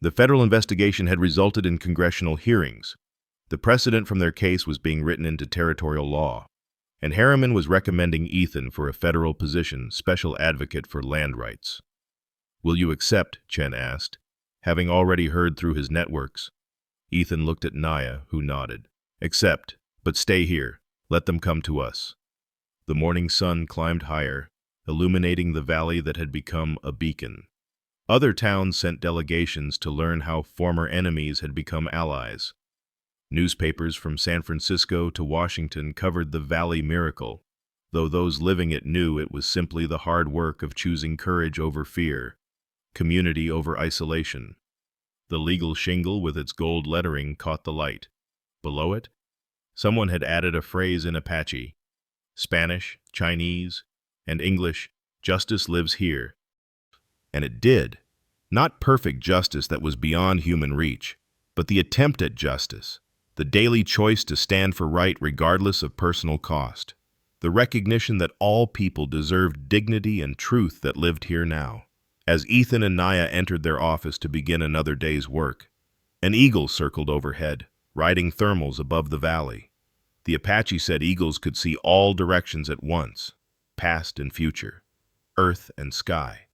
The federal investigation had resulted in congressional hearings. The precedent from their case was being written into territorial law, and Harriman was recommending Ethan for a federal position: special advocate for land rights. "Will you accept?" Chen asked, having already heard through his networks. Ethan looked at Naya, who nodded. "Accept, but stay here. Let them come to us." The morning sun climbed higher, illuminating the valley that had become a beacon. Other towns sent delegations to learn how former enemies had become allies. Newspapers from San Francisco to Washington covered the valley miracle, though those living it knew it was simply the hard work of choosing courage over fear, community over isolation. The legal shingle with its gold lettering caught the light. Below it, someone had added a phrase in Apache: Spanish, Chinese, and English: "Justice lives here." And it did. Not perfect justice that was beyond human reach, but the attempt at justice, the daily choice to stand for right regardless of personal cost, the recognition that all people deserved dignity and truth that lived here now. As Ethan and Naya entered their office to begin another day's work, an eagle circled overhead, riding thermals above the valley. The Apache said eagles could see all directions at once: past and future, earth and sky.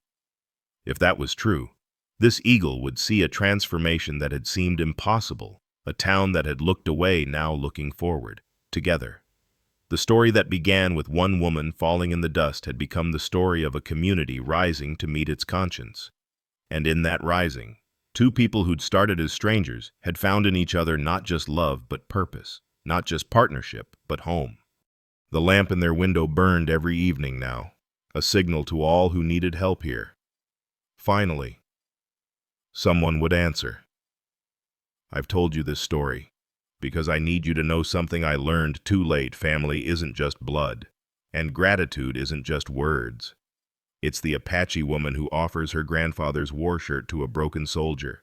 If that was true, this eagle would see a transformation that had seemed impossible, a town that had looked away now looking forward, together. The story that began with one woman falling in the dust had become the story of a community rising to meet its conscience. And in that rising, 2 people who'd started as strangers had found in each other not just love but purpose, not just partnership but home. The lamp in their window burned every evening now, a signal to all who needed help here. Finally, someone would answer. "I've told you this story because I need you to know something I learned too late. Family isn't just blood, and gratitude isn't just words. It's the Apache woman who offers her grandfather's war shirt to a broken soldier.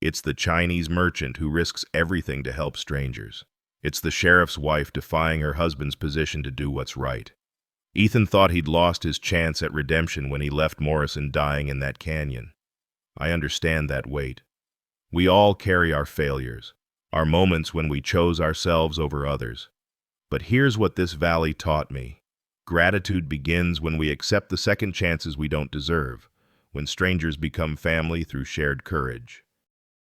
It's the Chinese merchant who risks everything to help strangers. It's the sheriff's wife defying her husband's position to do what's right." Ethan thought he'd lost his chance at redemption when he left Morrison dying in that canyon. I understand that weight. We all carry our failures, our moments when we chose ourselves over others. But here's what this valley taught me. Gratitude begins when we accept the second chances we don't deserve, when strangers become family through shared courage.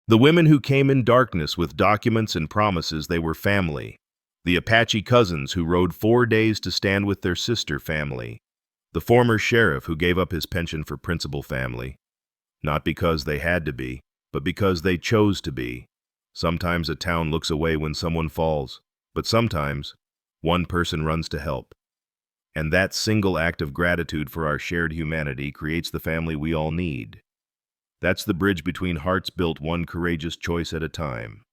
The women who came in darkness with documents and promises they were family. The Apache cousins who rode 4 days to stand with their sister family. The former sheriff who gave up his pension for principal family. Not because they had to be, but because they chose to be. Sometimes a town looks away when someone falls, but sometimes one person runs to help. And that single act of gratitude for our shared humanity creates the family we all need. That's the bridge between hearts built one courageous choice at a time.